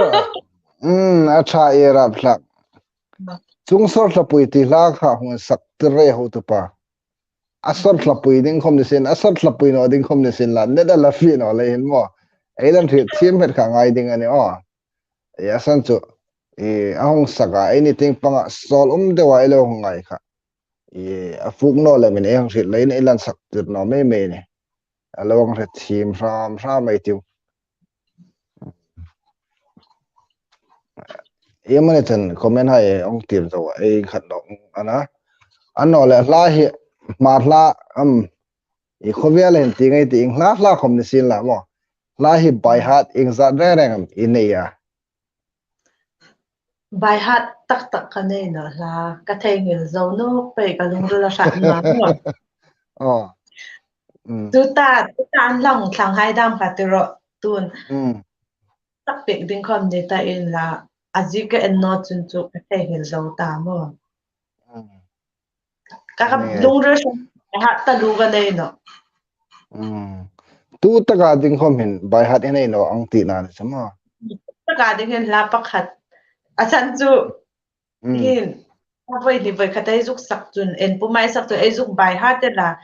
acha era plak chung so la pui ti la kha hung sak tre ho tu pa asar la pui ding khom ni sin asar la pui no ding khom ni sin la ne da la fi no le hin mo ai dan thi thim het kha ngai ding ani o ya san chu ahong saka anything panga sol de wa ilo ngai kha afuk no le min ehang rit lein ilan sak tir no me ne along re thim ram mai tiu yemane chen comment hai ong tir zo ai khat no ana anno le la hi ma la khobia len ti ngai ti la khom ni sin la mo la hi by heart ing za re reng in ya bài hát tắc tắc cái này nó là cái thầy người giàu nó phải cái lùng là sẵn mà oh tu ta ăn lòng thằng hai đam cả từ rồi tuần tắc biệt định con người ta in là aji cái anh nó chun chuk cái thầy người giàu ta mà các lùng ra bài hát ta đủ cái này nó tu ta ga ding khom hin by heart nei no ang ti na chama tất cả những cái là bắc hạt à chân chu hin vậy thì vậy cái thầy dục sắc chun en pu mai sắc chun ai dục bài hát là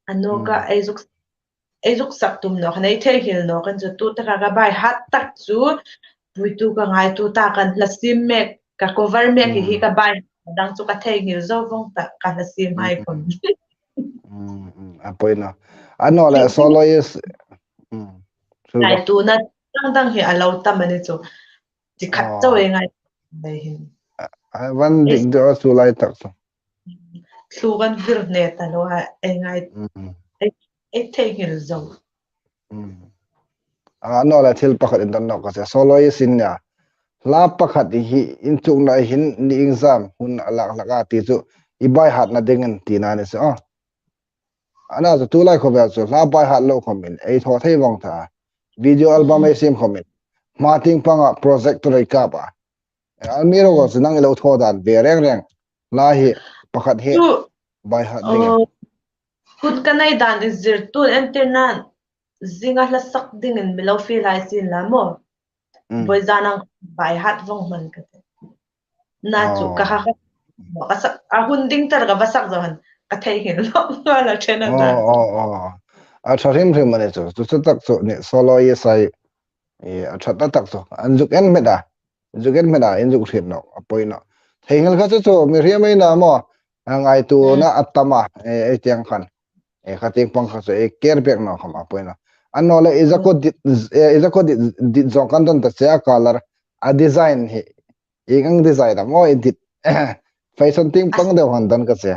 anh nó cái ai dục sắc tum nó cái này thầy hiểu nó cái chu tu ta cái bài hát tắc chu vui tu cái ngày tu ta cái là sim mẹ cái cover mẹ cái bài đang chu cái thầy hiểu do vong ta cái là sim hai con apoi na ano la soloist ngày tu na đang hiểu lâu tâm anh chu chỉ khát cho ai ngày này hin van dik do su lai tak so lu gan vir ne ta lo ai ngày ai thầy hiểu do ano la thil pakhat in no ka soloist in ya la pakhat hi in chung na hin ni exam hun alak laka ti chu I bai hat na dingen ti na ne so ana zo tu lai kho ba so la bai hat lo khomin ei tho thei wang tha video album ai sim khomin marting panga project to ka ba almiro go sinang lo tho dan be reng la hi pakhat he bai hat dingen kut kanai dan is zir tu internet zinga la sak dingen milo fi lai sin la mo boy zanang bai hat vong man ka na chu ka ha ka sak a hun ding tar ga basak zohan ka thai hin lo la chena da a tharim thim mane chu tak chu ne solo ye sai a thatta tak so anjuk en meda injuk thit no apoi no thengel kha chu mi riamai na mo ngai tu na atama e tiang khan khating pang kha so ker bek no kham apoi no anno le izako dit zong kan don ta cha color a design he ingang design da mo edit fashion ting pang de han dan ka che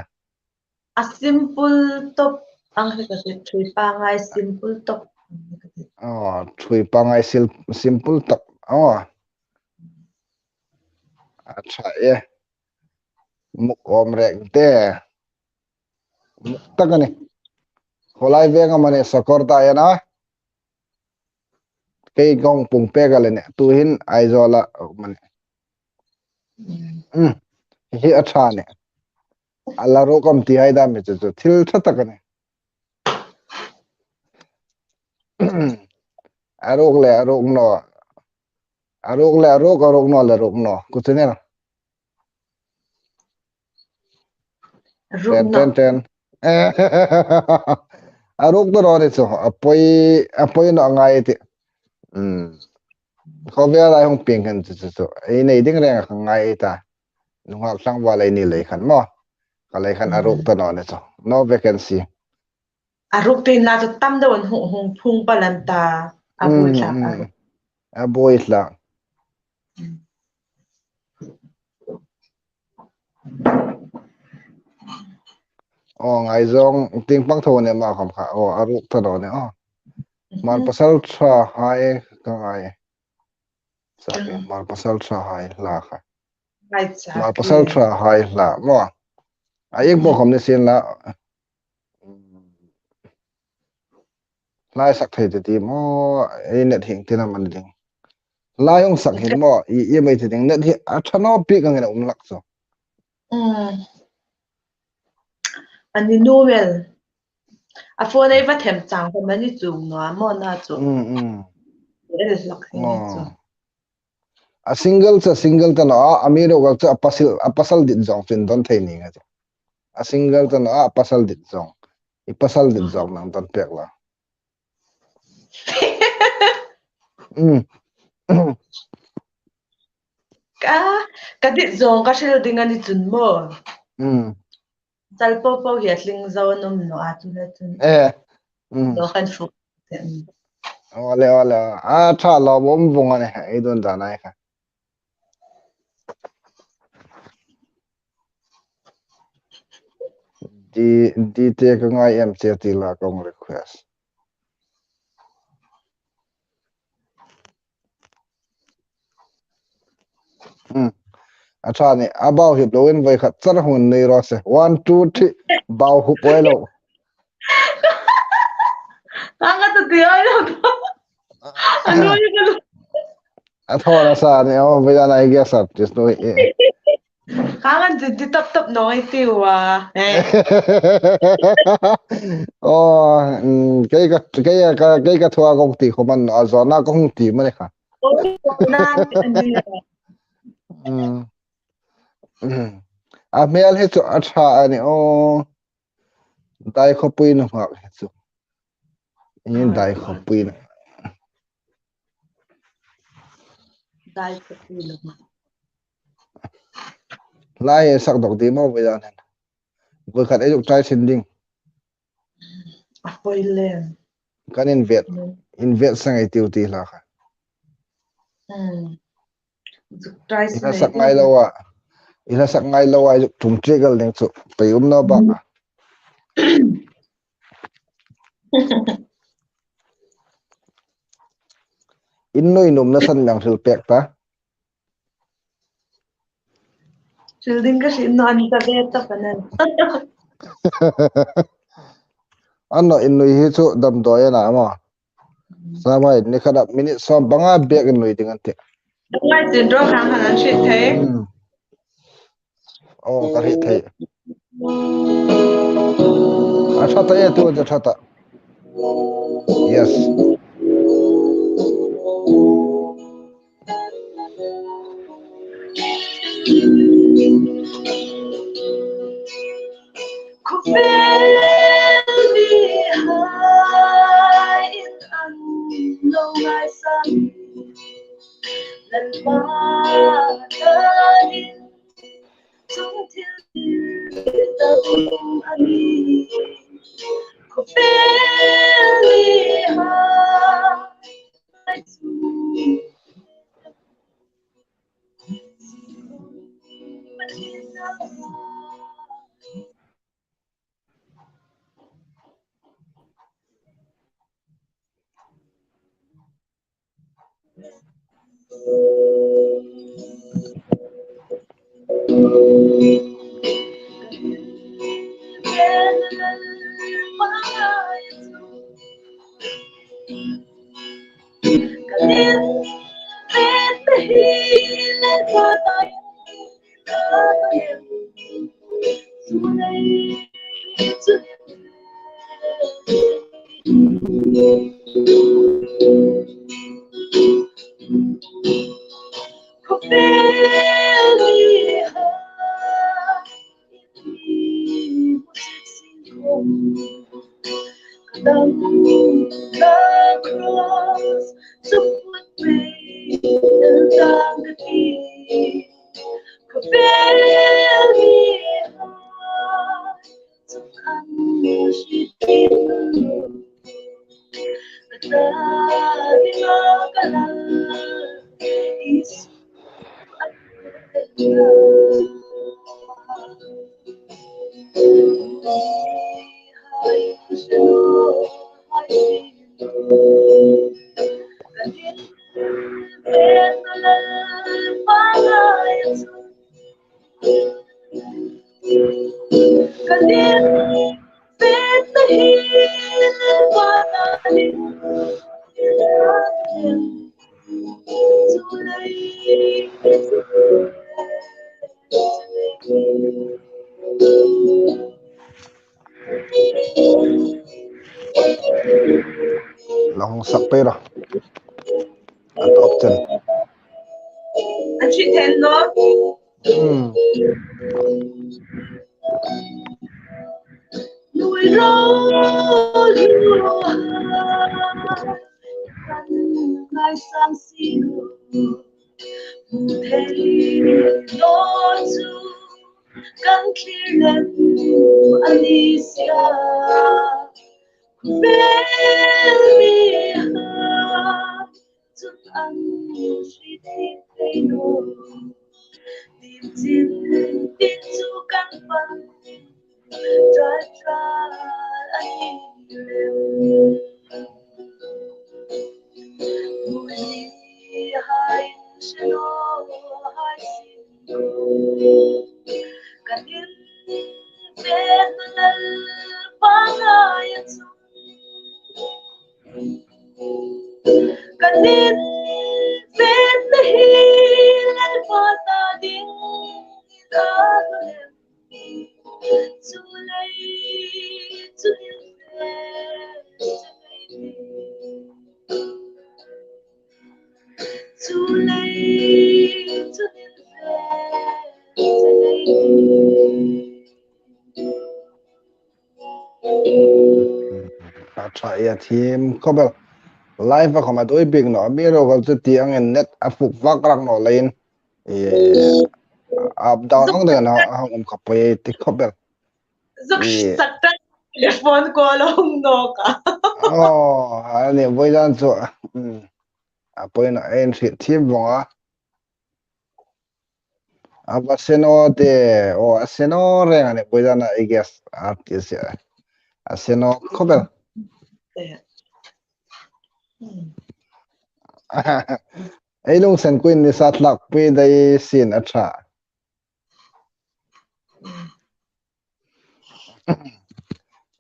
a simple top ang ka se three pa ngai simple top thui pa ngai simple top acha muk om rek te muk takani holai venga mane sakor ta yana ke gong pung pe ga le ne tu hin aizola mane hi acha ne alla ro kom ti ai da me chu thil tha takani arok le arok no arok no ku chene na ten aruk to ro ni chu apoi no ngai ti kho bia lai hong ping kan chu ei nei ding reng ka ngai ta nunga sang wa lai ni lei khan mo ka lei khan aruk to no ni chu no vacancy aruk tin la chu tam da won hung phung palan ta abui thak aruk a boy la ngai zong ting pang tho ne ma kham kha aruk to no ne mar pasal tra hai ka ngai sabe mar pasal tra hai la kha mar pasal tra hai la mo ayek bo kham ne sen la lai sak thei ti mo ei net hing tina man ding lai ong sak hin mo i mai ti ding net hi a thano pi ka ngena lak so ani novel a phone ai va them chang ko mani chu no mo na chu it lak hin chu a single ta no amiro ga cha apasal dit jong tin don thei ni nga a single ta no apasal dit jong i pasal dit jong nang ton pek la ka dit zong ka shil ding ani chun mo chal po po hiatling zo nom no a tu na chun do khan fu ole a tha lo bom bong ane ei don da nai kha di te ka ngai em che ti la kong request acha ni abao hi loin vai khat char hun nei ro se 1 2 3 bao hu poi lo anga tu ti ai lo anu ni ka athora sa ni vai na ai guess up just no anga di tap noi ti wa cái thua công ty của mình ở zona công ty mà này hả na ani à mail hết chỗ acha ani dai khopui no ngak hết chỗ in dai khopui no dai khopui no lai sak dok di mo bây giờ này vừa khát ấy try sending apoi len kan invest sang ai tiêu ti la kha try ila sak ngai lo wa tum trigal ding chu pe no ba in noi num na san yang thil pek ta shilding ka shin no ani ka be ta panan ano in noi hi chu dam do ya na ma sa mai ni khada minute so banga bek in noi ding ante mai tin ro khang hanan shi the ka hi thei acha ta ye tu ja thata yes Down the cross to put me in the key. Compare me hard to unleash it. But nothing of the love is lòng sập pe rồi top chân anh chị thêm nó núi rô ngày sáng xin thế đó chú căn khi lên Alicia very hard to unusually they know deep into căn try Muli hai shino hai sino kanin benal pangayatsu kanin benahil patading idagulem tulay too late to Atrai team kobel live ko ma doi big no mi ro gal chu tiang en net afuk vak rak no lein up down ong de no hong kapai ti kobel Zuk sakta telephone call hong no ka. oh ani voi dan chu apoi na en si team bonga abaseno de o aseno re ani voi dan I guess artist aseno kobel ai lung sen queen ni sat lak pe dai sin atha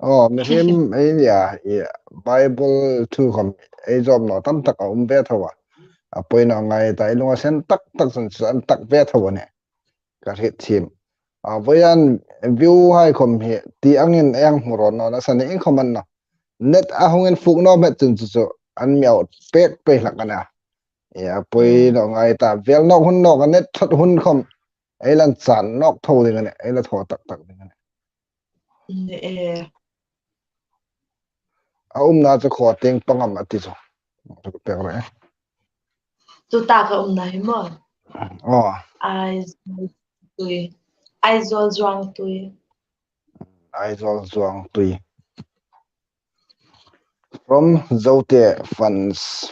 oh mi him ai ya bible thu khom ai job no tam tak be thawa apoi na ngai tai lung sen tak tak san tak be thawa ne ka hit thim voyan view hai khom he ti angin yang muron no na san in khoman na net a hongen fuk no met chun chu an miao pek pe lakana ya poi no ngai ta vel no hun no net thot hun khom ai lan chan nok tho ding ne ai la tho tak tak ding ne na cha kho teng pangam ati so pek re Tu ta ka nai mo oh ai zol zwang tui ai zol zwang tui from zote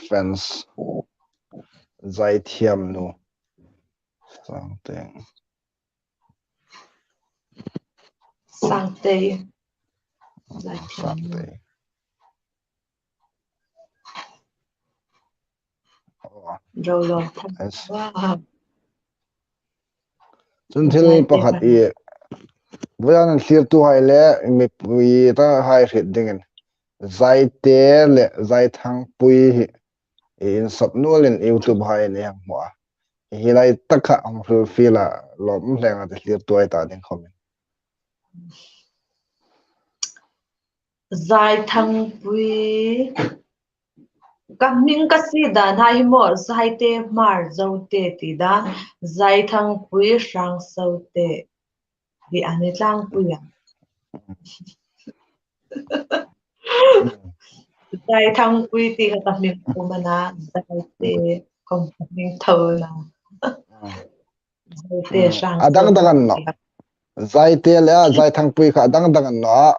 fans zai thiam nu something sangte something rồi rồi chun thil pakhat I voyan thlir tu hai le mi ta hai hrit dingin zai te le zai thang pui in sapnual in YouTube hai ne mo hi lai takha ang fila lom hlenga te thlir tu ai ta ding khom zai thang pui các những cái gì đã hay một zai te mar dâu te thì đã zai thang pui sang sâu te vì anh ấy lang pui à 在汤规定个当面我们拿在这公民头啦，这上 adang 说 dangan no zai te le zai thang pui kha adang dangan no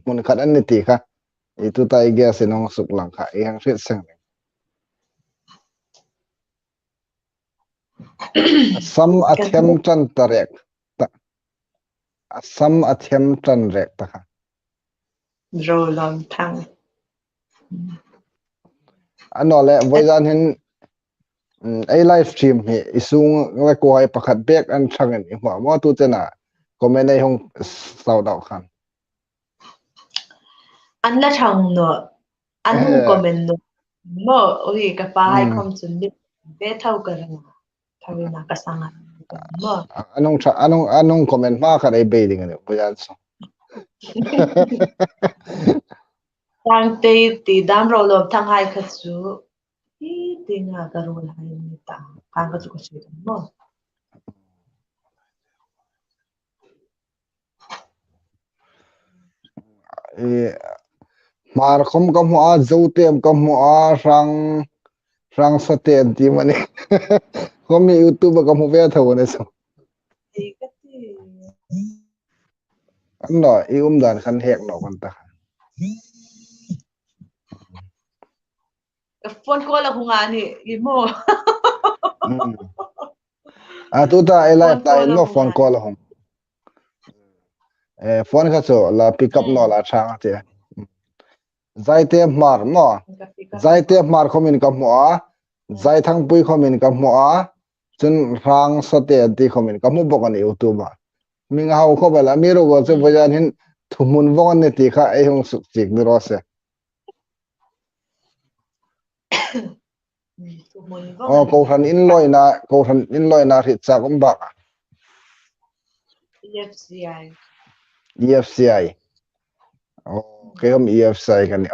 mun khat an ni ti kha itu tai ge sinong suk lang kha yang rit sang sam athem chan tarek sam athem chan rek ta kha rồi lòng thăng ano le voidan hin ai live stream hi isung we ko ai pakhat back an thangen i ma mo tu chena comment ai hong sau dau khan anh là thằng nữa anh không comment nữa mà ôi cái ba hai không chuẩn bị bé thâu cái nào thâu nào cái sang anh mà anong comment ma kha dai be ding ne voidan so đang tì đam rồi lòng thăng hai cái chú ý tiếng à cái rồi hai người ta càng cái chú cái chuyện mà mar khom kam a zo tem kam a rang sa ten ti mani khom youtube kam ve tho ne so thì cái gì an no i dan khan hek no kan ta cái phone call là không anh đi mua tu ta ai live ta in mo phone call hong phone kha so la pick up no la thang te zai te mar mo zai te mar khomin kam mo a zai thang pui khomin kam mo a chun rang sa te ti khomin kam mo bok ani youtube mình hao khó phải là mi rồi có bây giờ hiện thu mun vong này thì khai hong sụt chích được rồi sẽ câu thần in loi na thịt sa cũng bạc EFCI cái hôm EFCI cái này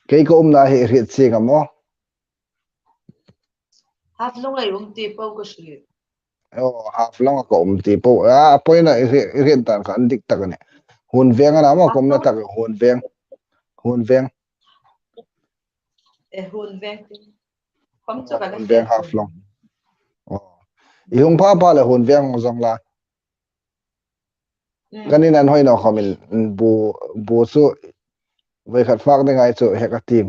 cái na hệ thịt gì cả mo half long ấy ti bao cái gì half long ko ti po point na hiện tan kan dik tak ne hun veng na ma kom na tak hun veng hun veng không cho cái hun veng half long ihung pa la hun veng zong la kanin an hoi no khamin bu su ve khat fak de ngai chu heka team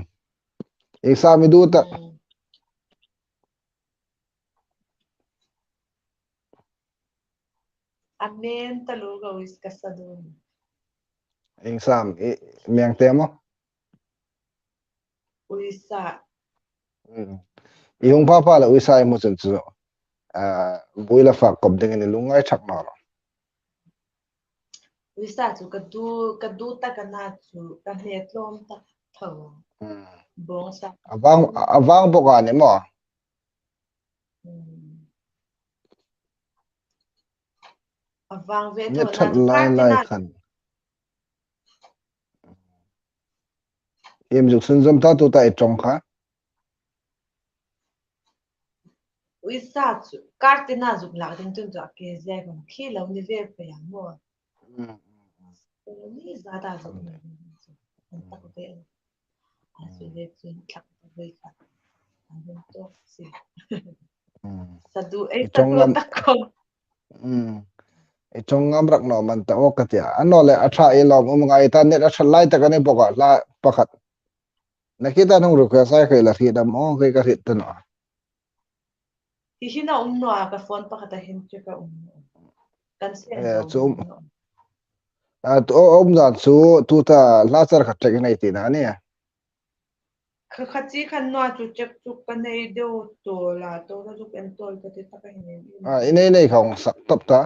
exam du ta amen ta lo go is kasadun exam miang temo uisa ihung pa la uisa mo chun chu buila fak kom ding ni lungai thak no uisa chu kadu ta kana chu ka he tlom ta tho bong sa awang boka ni mo awang ve ni tho that lai khan em juk sun zom ta tu tai chong kha uisa chu kartina juk la ding tun ja ke je kon khi lo ni ve pe ya mo ni za da juk ni ta ko te asu ve chu thak ve ka an to si sadu e ta to ta ko chong ngam rak no man ta okatia ano le atha e lom ngai ta net atha lai ta kane boka la pakhat nakita nung ru ka sai khai la thi dam o kai ka rit ta no hi na no ka phone pa kata hin che ka kan se chu to dan chu tu ta la char khat tek nei ti na ni khati khan no chu chek chu kan nei de to la to na chu en tol ka te ta ka hin inei nei khong sak tap ta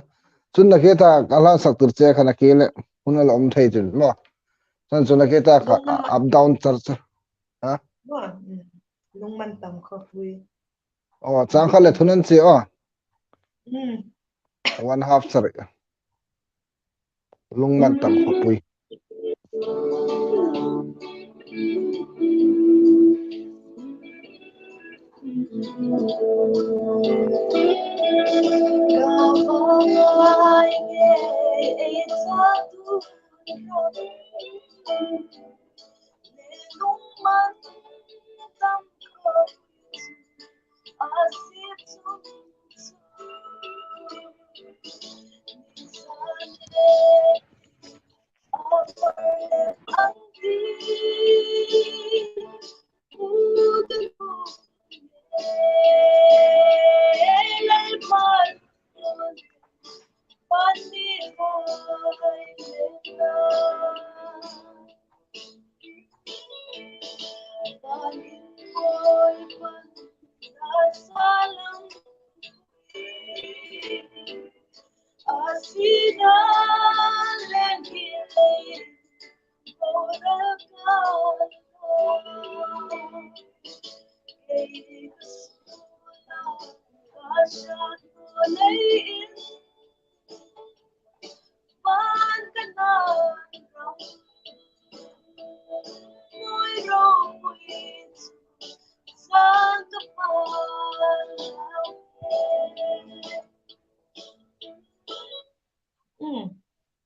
chun na kita kala sak tur che khana ke le hun la om thei chun mo san chun na kita up down char ha lung man tam kho pui chang khale thunan chi 1/2 char lung man tam kho pui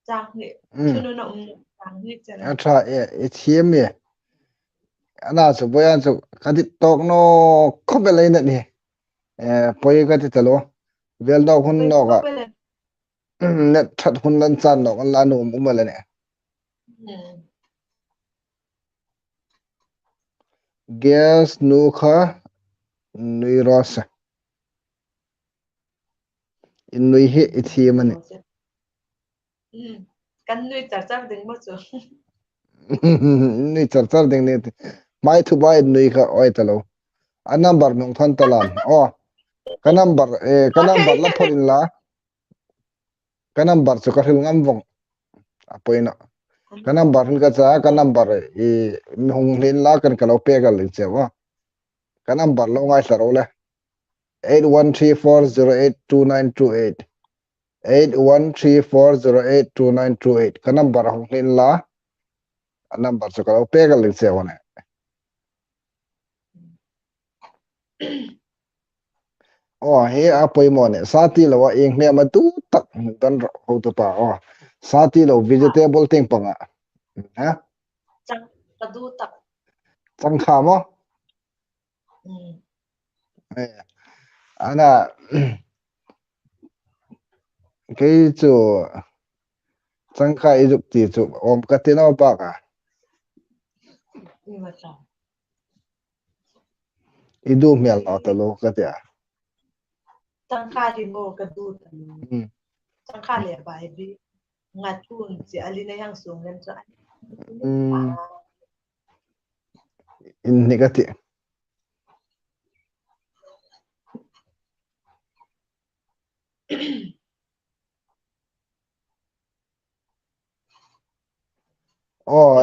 Trang nghệ cho nó nọng trang nghệ cho nó Atra ATM ye ana so boyan so kati tok no khobe lai na ni poi kati talo vel no hun no ga net that hun lan chan no la no mu ma la ne gas nu kha nui ros in nui he ATM ne kan nuôi chặt chặt đừng mất rồi ni char char ding ne mai thu bai nui kha oi talo a number nong than talan ka number la phorin la ka number chu ka hil ngam vong apoina ka number hin ka cha ka number hong hlin la kan ka lo pe gal le chewa ka number lo ngai saro le 8134082928 8134082928 ka number hong hlin la number chu ka lo pe gal le chewa ne he a poimo ne sati lo wa eng ne ma tu tak tan ho to pa sati lo vegetable teng panga ha chắc cái đu tập chang kha mo ana cái chỗ chang kha i dục ti chu om ka te no pa ka nhưng mà sao i du mel no to lo ka te trang khai thì ngô cái đu tập trang khai lẻ bài đi ngặt tuôn chỉ ali này hàng xuống lên cho anh in ni ka ti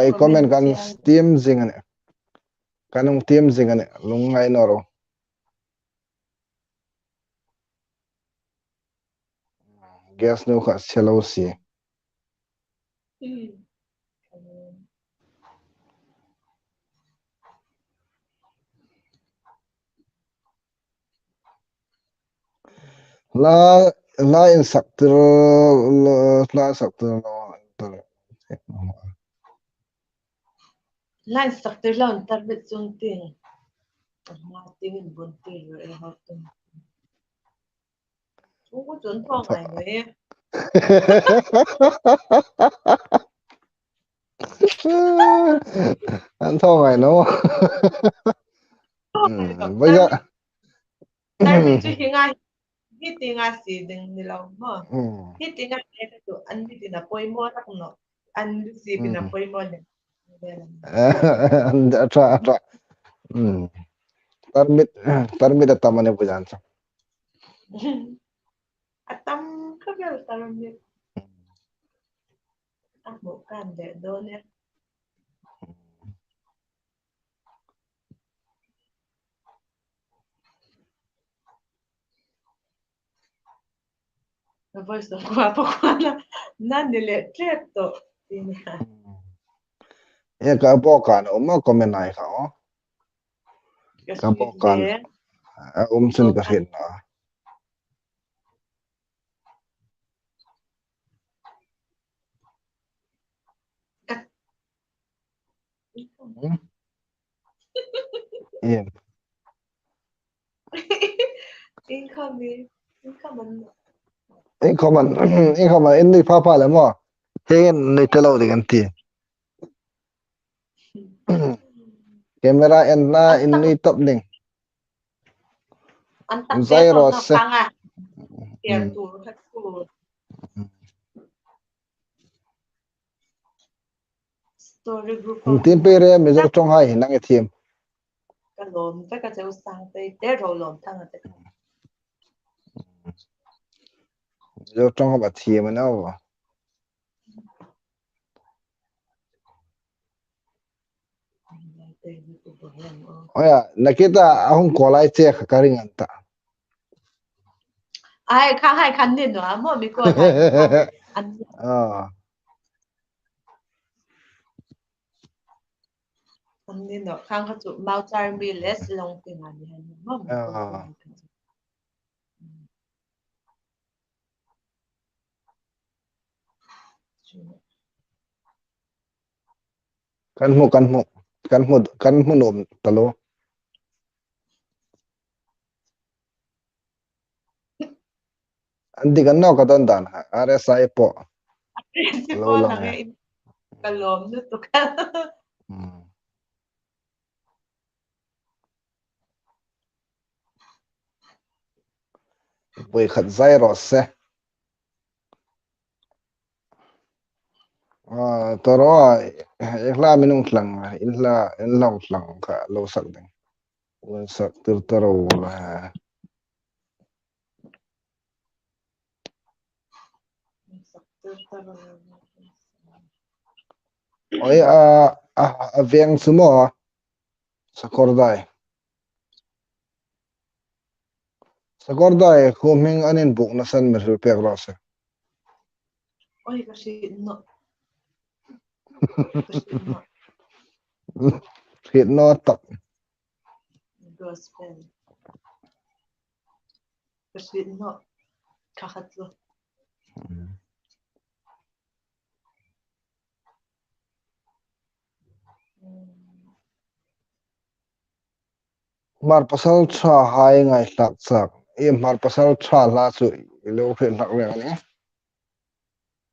I comment kan steam jing ane kanung team jing ane lung ngai no ro gas no kha chelo si la la in sakter la sakter no lan sắc từ lâu ta biết dùng tiền mà tiền buồn tiền rồi họ tiền không có chuẩn thong này vậy ăn thong này nó bây giờ tại vì chú hiện ai hít tiếng ai xì đừng đi lâu mà hít tiếng ai cái tụ anh đi là quay mua chắc nó anh đi xì thì là quay mua này tra tarmit at tamane bujan sa atam ka gal tarmit bukan deh doner Poi dopo quando nanni le certo ka bo kan ma comment nai kha ka bo kan sun ka hin na em Incoming. Incoming. in comment in đi pha pha là mà thế này tao lâu thì cái gì camera en na in đi top đỉnh Anh tắt zai bếp rồi nó se căng à. Tiền tù thật tù. Story group of tin pe re me jok trong hai nang e thiam cái lồn với cái dấu sang tới để rồi lồn thằng ở đây. jok trong ba thiam na wa oya nakita ahun kolai che karing anta Ai khang hai khăn đi nữa mà mình qua lại anh à anh đi nữa khang cái chỗ mau trái mi less long tiếng anh hay mà mình qua lại kan mu nom talo andi kan no ka don dan RSI po lo principal lang lang ya cái cái lồn nó tụt cái bui khat zai ro se toro ekla minung tlang in long tlang ka lo sak ding lo sak tir taro la oi a veng sumo sakordai khoming anin buk na san mer pek ro se ôi cái gì nó cái gì nó hit no tak gospel cái gì nó khát luôn mar pasal tha hai ngai tlak chak mar pasal tha la chu lo khin lak le ani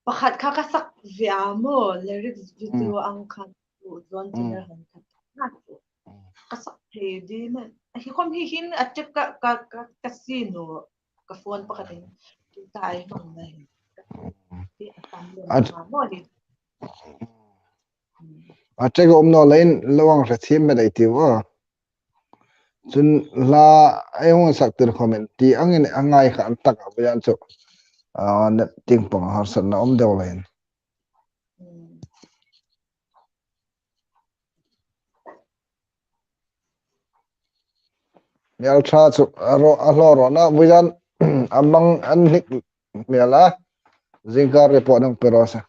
pakhat kha ka sak via mo lyrics video ang khan tu zon channel han kha na tu ka sak the di man hi khom hi hin atip ka sino ka phone pakhatin tu tai mang na hi ti atam le ma mo hi atego omno lain lawang ra thim me dai ti wa chun la ai hong sak tir comment ti angin angai kha an tak abian chu net ting pang har san na om deu lain mel tha chu aro ro na bujan amang an nik mela zinga report ng perosa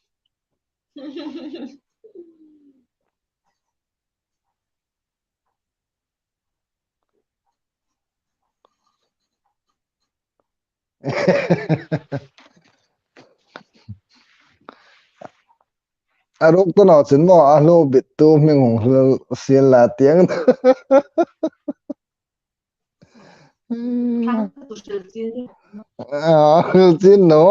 arok to no chin mo alo bit tu ming hong sian la tiang thang tu shil chin chin no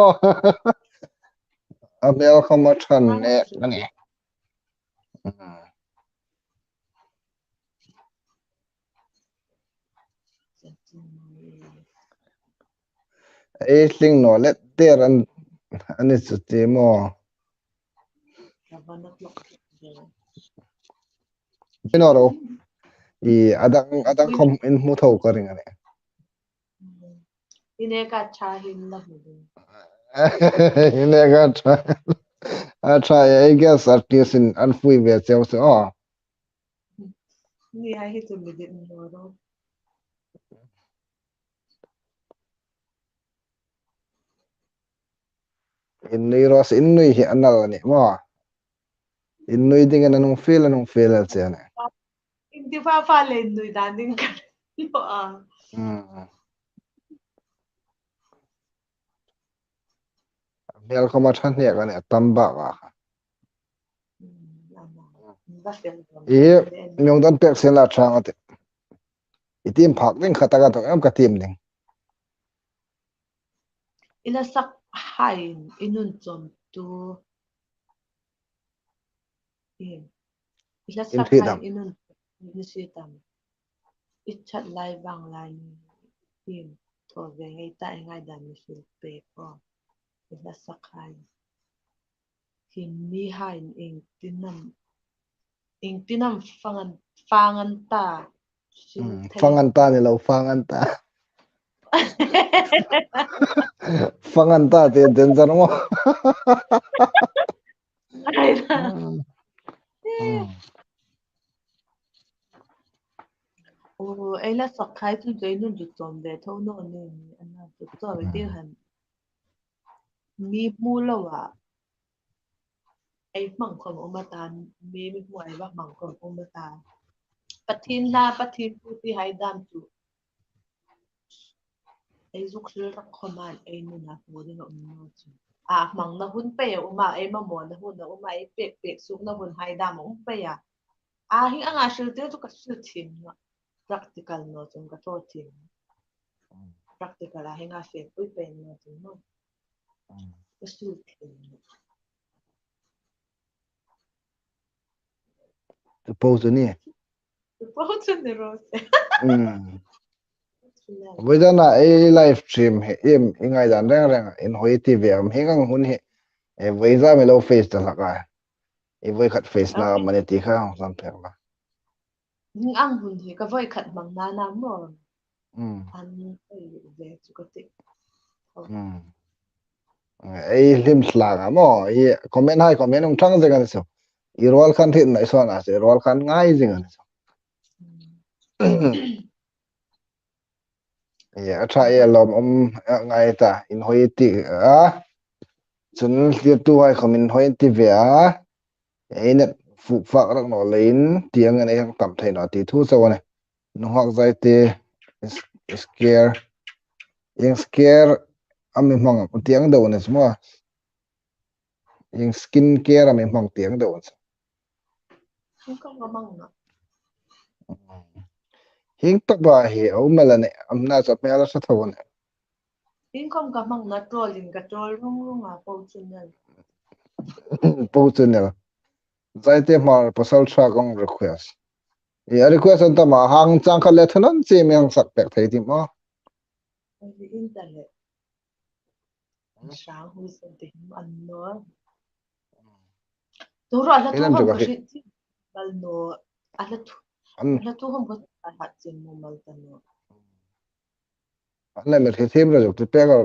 amel khama than thang ne tu shil nani ai sing no let ter an ani chu ti mo binoro I adang khom in mu thau ka ring ani ine ka cha hin la hu ine ga try I guess artist in anfui ve cheu so ni ha hi tu mi de no ro in nei ros in nei hi anal ani mo in nei ding anung feel che ani hindi pa le nui dan ding ka yo a mel khama than ne ka ne tamba ka ba fel e nyong dan pek sen la thang ate itim phak ding khata ka to am ka tim ding ila sak hain inun chom tu ila in sak thi hain dam inun ni si tam ichat lai bang lai im to ve ngai ta ngai dan ni sil pe ko ila sak hain hin mi hain ing tinam fangan ta sil thei fangan ta ni lo fangan ta fangan ta te danger mo ai da o ai la sak khai tu dei nun ju chom ve tho no ne ni ana tu to ve ti han mi mu lo wa ai mang khom o ma tan mi mu ai ba mang khom o ma tan pathin la pathin pu ti hai dam tu ai zuk sil rak khoman ai nu na pu de no no chu mang na hun pe o ma ai ma mo na hun na o ma ai pe pe suk na hun hai dam o pe ya hi anga sil te tu ka sil thin na practical no chung ka to thin practical a hinga fe pui pe no chung no ka sil thin suppose ni tu po chu ne ro se bây giờ na ai livestream he em ingai dan reng reng in hoi tv am hengang hun he e bây giờ mình lo face da laka e voi khat face na mane ti kha sam phe la ning ang hun hi ka voi khat mang na na mo an ai ve chu ka ti ai lim slang mo e comment hai comment ong thang zengan so i rol khan thi nai so na se rol khan ngai zengan so e acha e lom ngai ta in hoi ti a chun li tu ai comment hoi ti ve a e net fu fa rak no lein tiang an ang tam thai no ti thu so ne no hak zai te scare yang scare ami mang tiang do ne smo yang skin care ami mang tiang do không có ngon mong nữa hing tak ba hi au melane amna sa mela sa thawon in không có mong nó trolling cái troll rung rung à bao nhiêu này po chunel zaite mar pasal tha gong request ya request anta ma hang chang kha le thanan che meng sak pek thei ti ma cái internet sáng hôm sau thì ăn nữa tôi rồi là tôi inan không juga có hi chuyện bal nó an là tôi không có hạt chuyện mua mal tan nó an le me the them ra jok te pe ga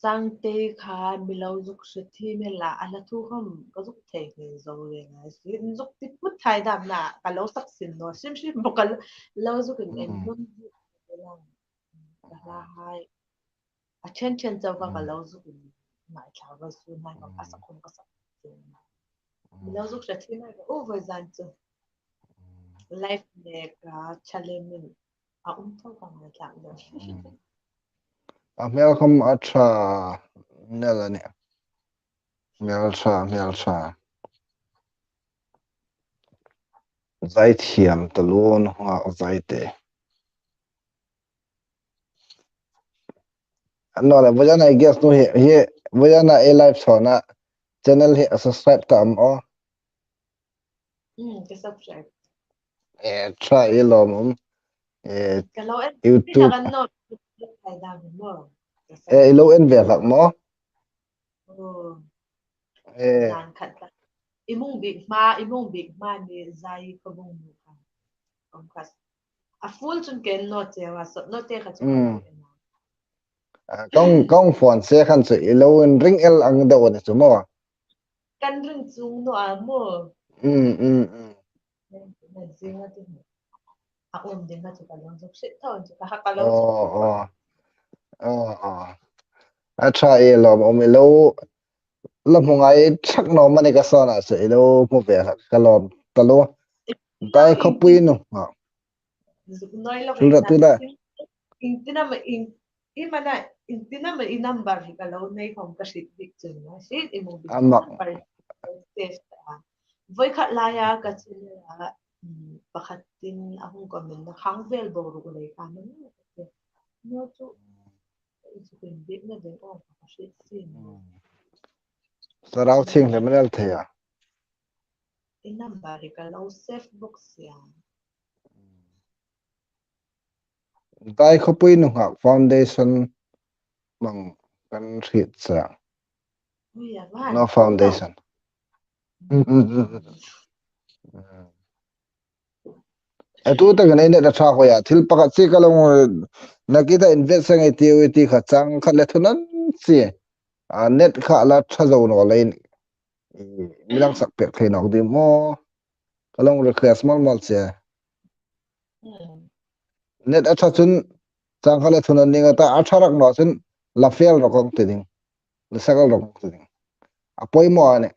sang tê khá mi lâu dục sự thi mi là tôi không có dục thể hiện rồi này xin dục tiếp bút thay đam nè cả lâu sắc xin nó xem một cái lâu dục em luôn là hai chen chen zau ka lâu dục mai chào rồi xuân mai còn cả sắc không có sắc mi lâu dục sẽ thi này over dàn chứ life này cả challenge thâu bằng người chạm được a mel khom a tha nela ne mel tha zai thiam to lon ha zai te no la vajana I guess no he vajana a live sona channel he subscribe tam o cái subject e try lom e cái lâu em biết là YouTube cái nốt thay đam đúng không e lo en ve lak mo e nan khát imong big ma ni zai ko bung mu ka om kas a full chun ken no che wa so no te kha chun ko kong phone se khan se lo en ring el ang da wona chu mo kan ring chung no a mo mm na zinga ti a om de na chu ka long sok se thon chu ka ha ka lo oh oh oh a try lom o me lo lo mo ngai thak no mane ka sa na se lo mo ve ka lom ta lo dai khopui no ha noi lo sul ra na tu da in tina ma in mana in tina ma in number hi ka lo nei khom ka sit dik chun na sit imong big amak par test voi khat la ya ka chila pakhatin ahung comment na khang bel bo ru le ka no chu chu bin bit na den o ka shit sin sarau thing le manal thaya in number ka lo safe box ya dai khopui nu ha foundation mang kan rit sa ya no foundation atu ta ganai ne da tha ko ya thil pakat chi kalong nakita invest sang ti kha chang khat le thunan chi a net kha la tha zo no lein milang sak pek thai nok di mo kalong request mal che net atha chun chang kha le thunan ninga ta atharak no chun la fail ro kong te ding la sakal ro kong te ding apoi mo ane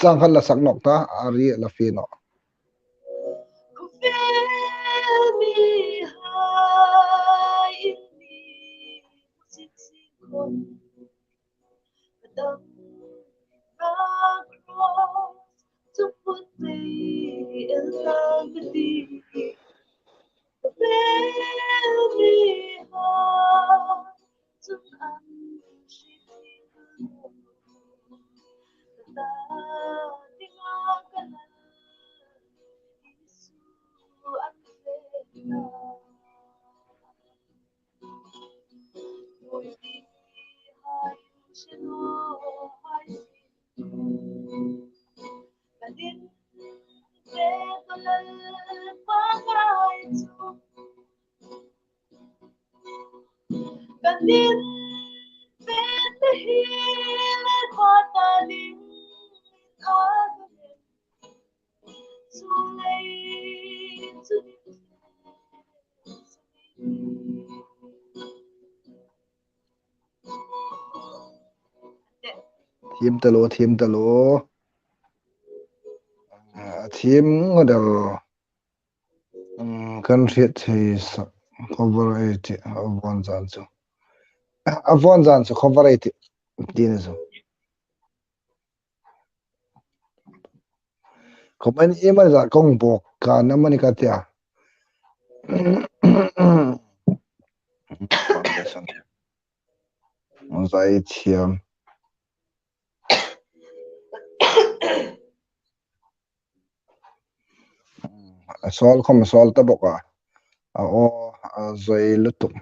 chang khan la sak nok ta ari la fi no thim talo thim ngodal kan rit thei cover it avon zan chu cover it din zo comment email za kong bok ka namani ka tia foundation zai thiam sol khom sol ta boka o zoi lutuk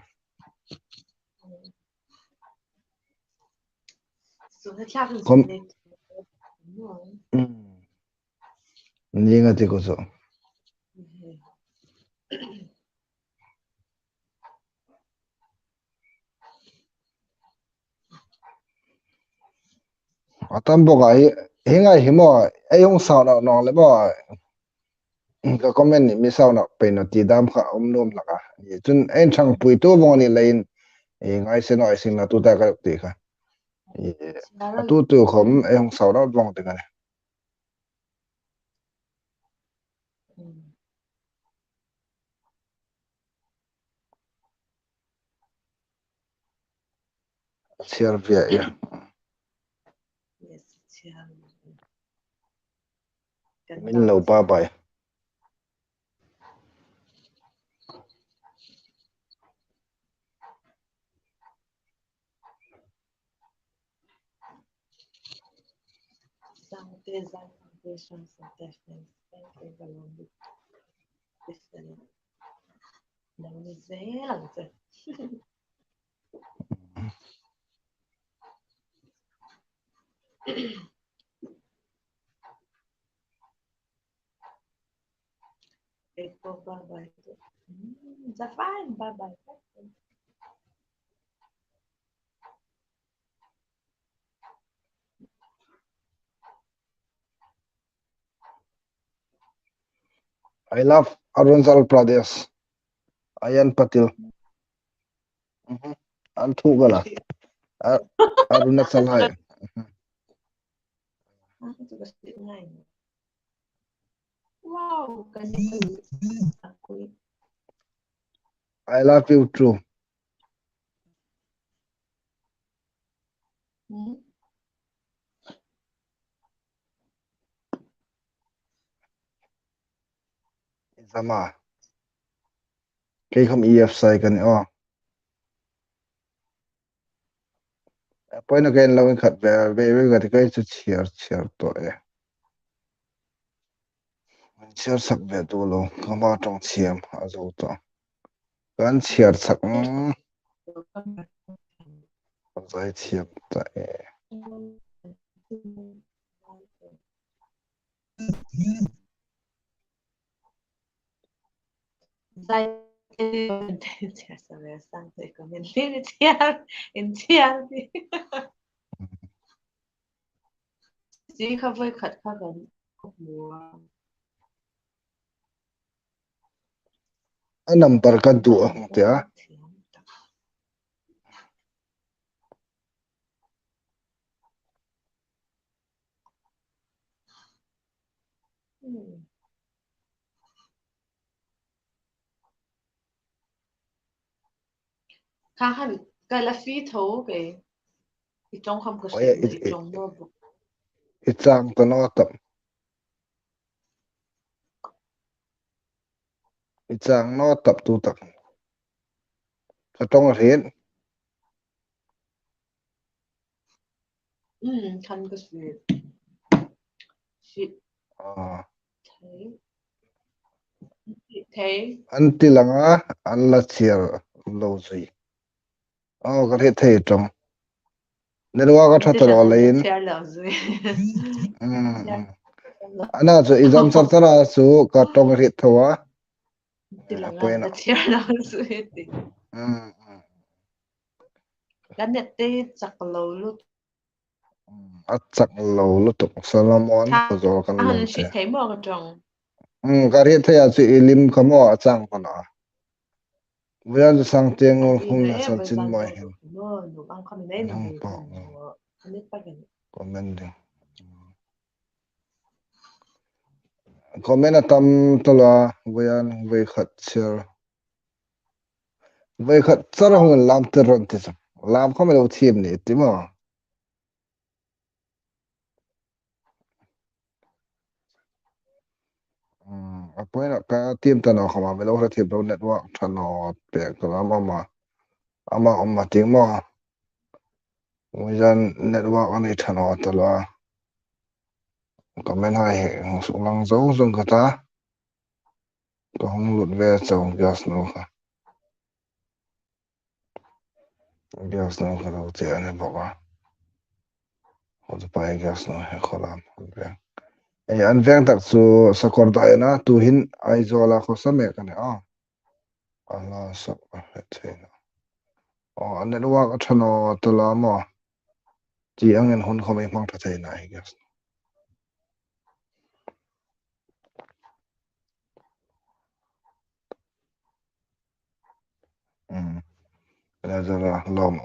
ninga ti ko so atam boka hinga himo ayong sao na nong le bo ka comment ni mi sao na pe no ti dam kha nom laka chun en chang pui to bong ni lein ngai se noi sing na tu ta ka ti kha atu tu khom em sau đó vòng tiếng này chiar vía ya min lâu ba bài Dạ fine, bye bye. I love Arunachal Pradesh Ayan Patil an thu gala Arunachal hai Wow, kasi ako. I love you too Zama cái không EF sai cái này point again lâu khát về về cái cái chút chiar to chiar sắc về tu lo không bao trong chiam azu to kan chiar sắc zai chiam ta Sai saber santo con el inicial chỉ không phải khật khắc gần mùa number ka du tia khá hẳn cái là phi thấu cái trong không có oya sự này trong mơ bụng ichang to no tam ichang no tap tu tak ka tong rian khăn cái sự shit thấy thấy an tilanga an la chiar lo zui ka the thei trong nerwa ka that ro lein share lâu rồi ana chu exam char chara chu ka tong ri thawa thì là ngàn poina là share lâu rồi thì cái này tê chắc lâu lúc achak lo lu tuk Solomon khá ko zo kan hẳn lom chỉ te thấy một cái trong ka ri thei chu ilim khamo achang pana Vian sang tiang đi hum na nữa san với chin dân mai đâu hin được mơ được ăn con đấy là hum được pa mùa anh biết bao nhiêu comment comment atam tola vian ve khat cher ve khat char hung lam te ron te sam lam khom lo thiem ni timo apoina ka tiam ta no khama me lo ra thiem lo network thano pe ka ama amma ting mo vian network ani thano tola comment hai he su lang zo zong ka ta ko hung lut ve chong gas no kha gas no kha lo che ane boka Hozpai gas no he kholam veng an veng tak chu sakor da na tu hin aizola kho same kan a ala sak a he thena an network a thano tula mo chi angen hun khomai mang tha thena I guess la zara lom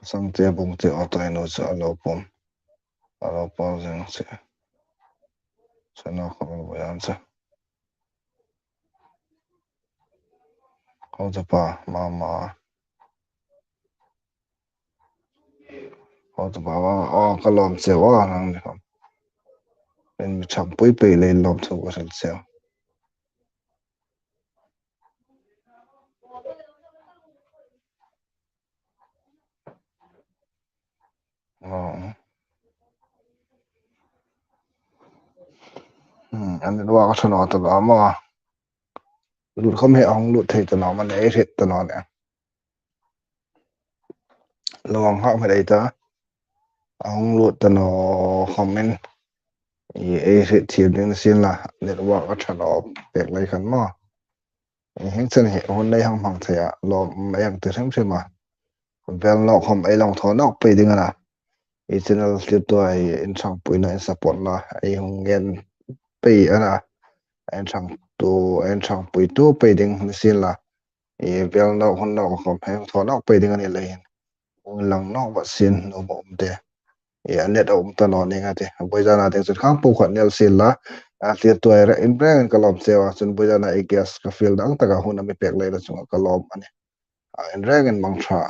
sang te bung te auto no cha alo pom jeng se sana khabar bayan sa ko pa mama ko pa wa kalom se wa nang ni kham en cham pui pe le lom thu ko se anh wa ka thano to ma lut khom he ong lut thei to no man e ret to no ne lawang ha ma dei ta ong lut to no comment e ret thiam ding sin la ne wa ka thano pek lai khan ma heng chen he hon nei hang hang thea lo yang te sem sem ma vel no khom ai long tho nok pe ding na e channel clip to ai in chang pui na support na ai hong gen pe ana en chang pui tu pe ding sin la e vel no hon no khom heng tho nok pe ding ani le ong lang no wa sin no mo de e anet om ta no ne nga te boi jana te chu khang pu khat nel sin la a tir tu ai in brand kalom sewa chun boi jana e gas ka fil dang ta ka hun ami pek le la chu kalom ani en dragon mang tha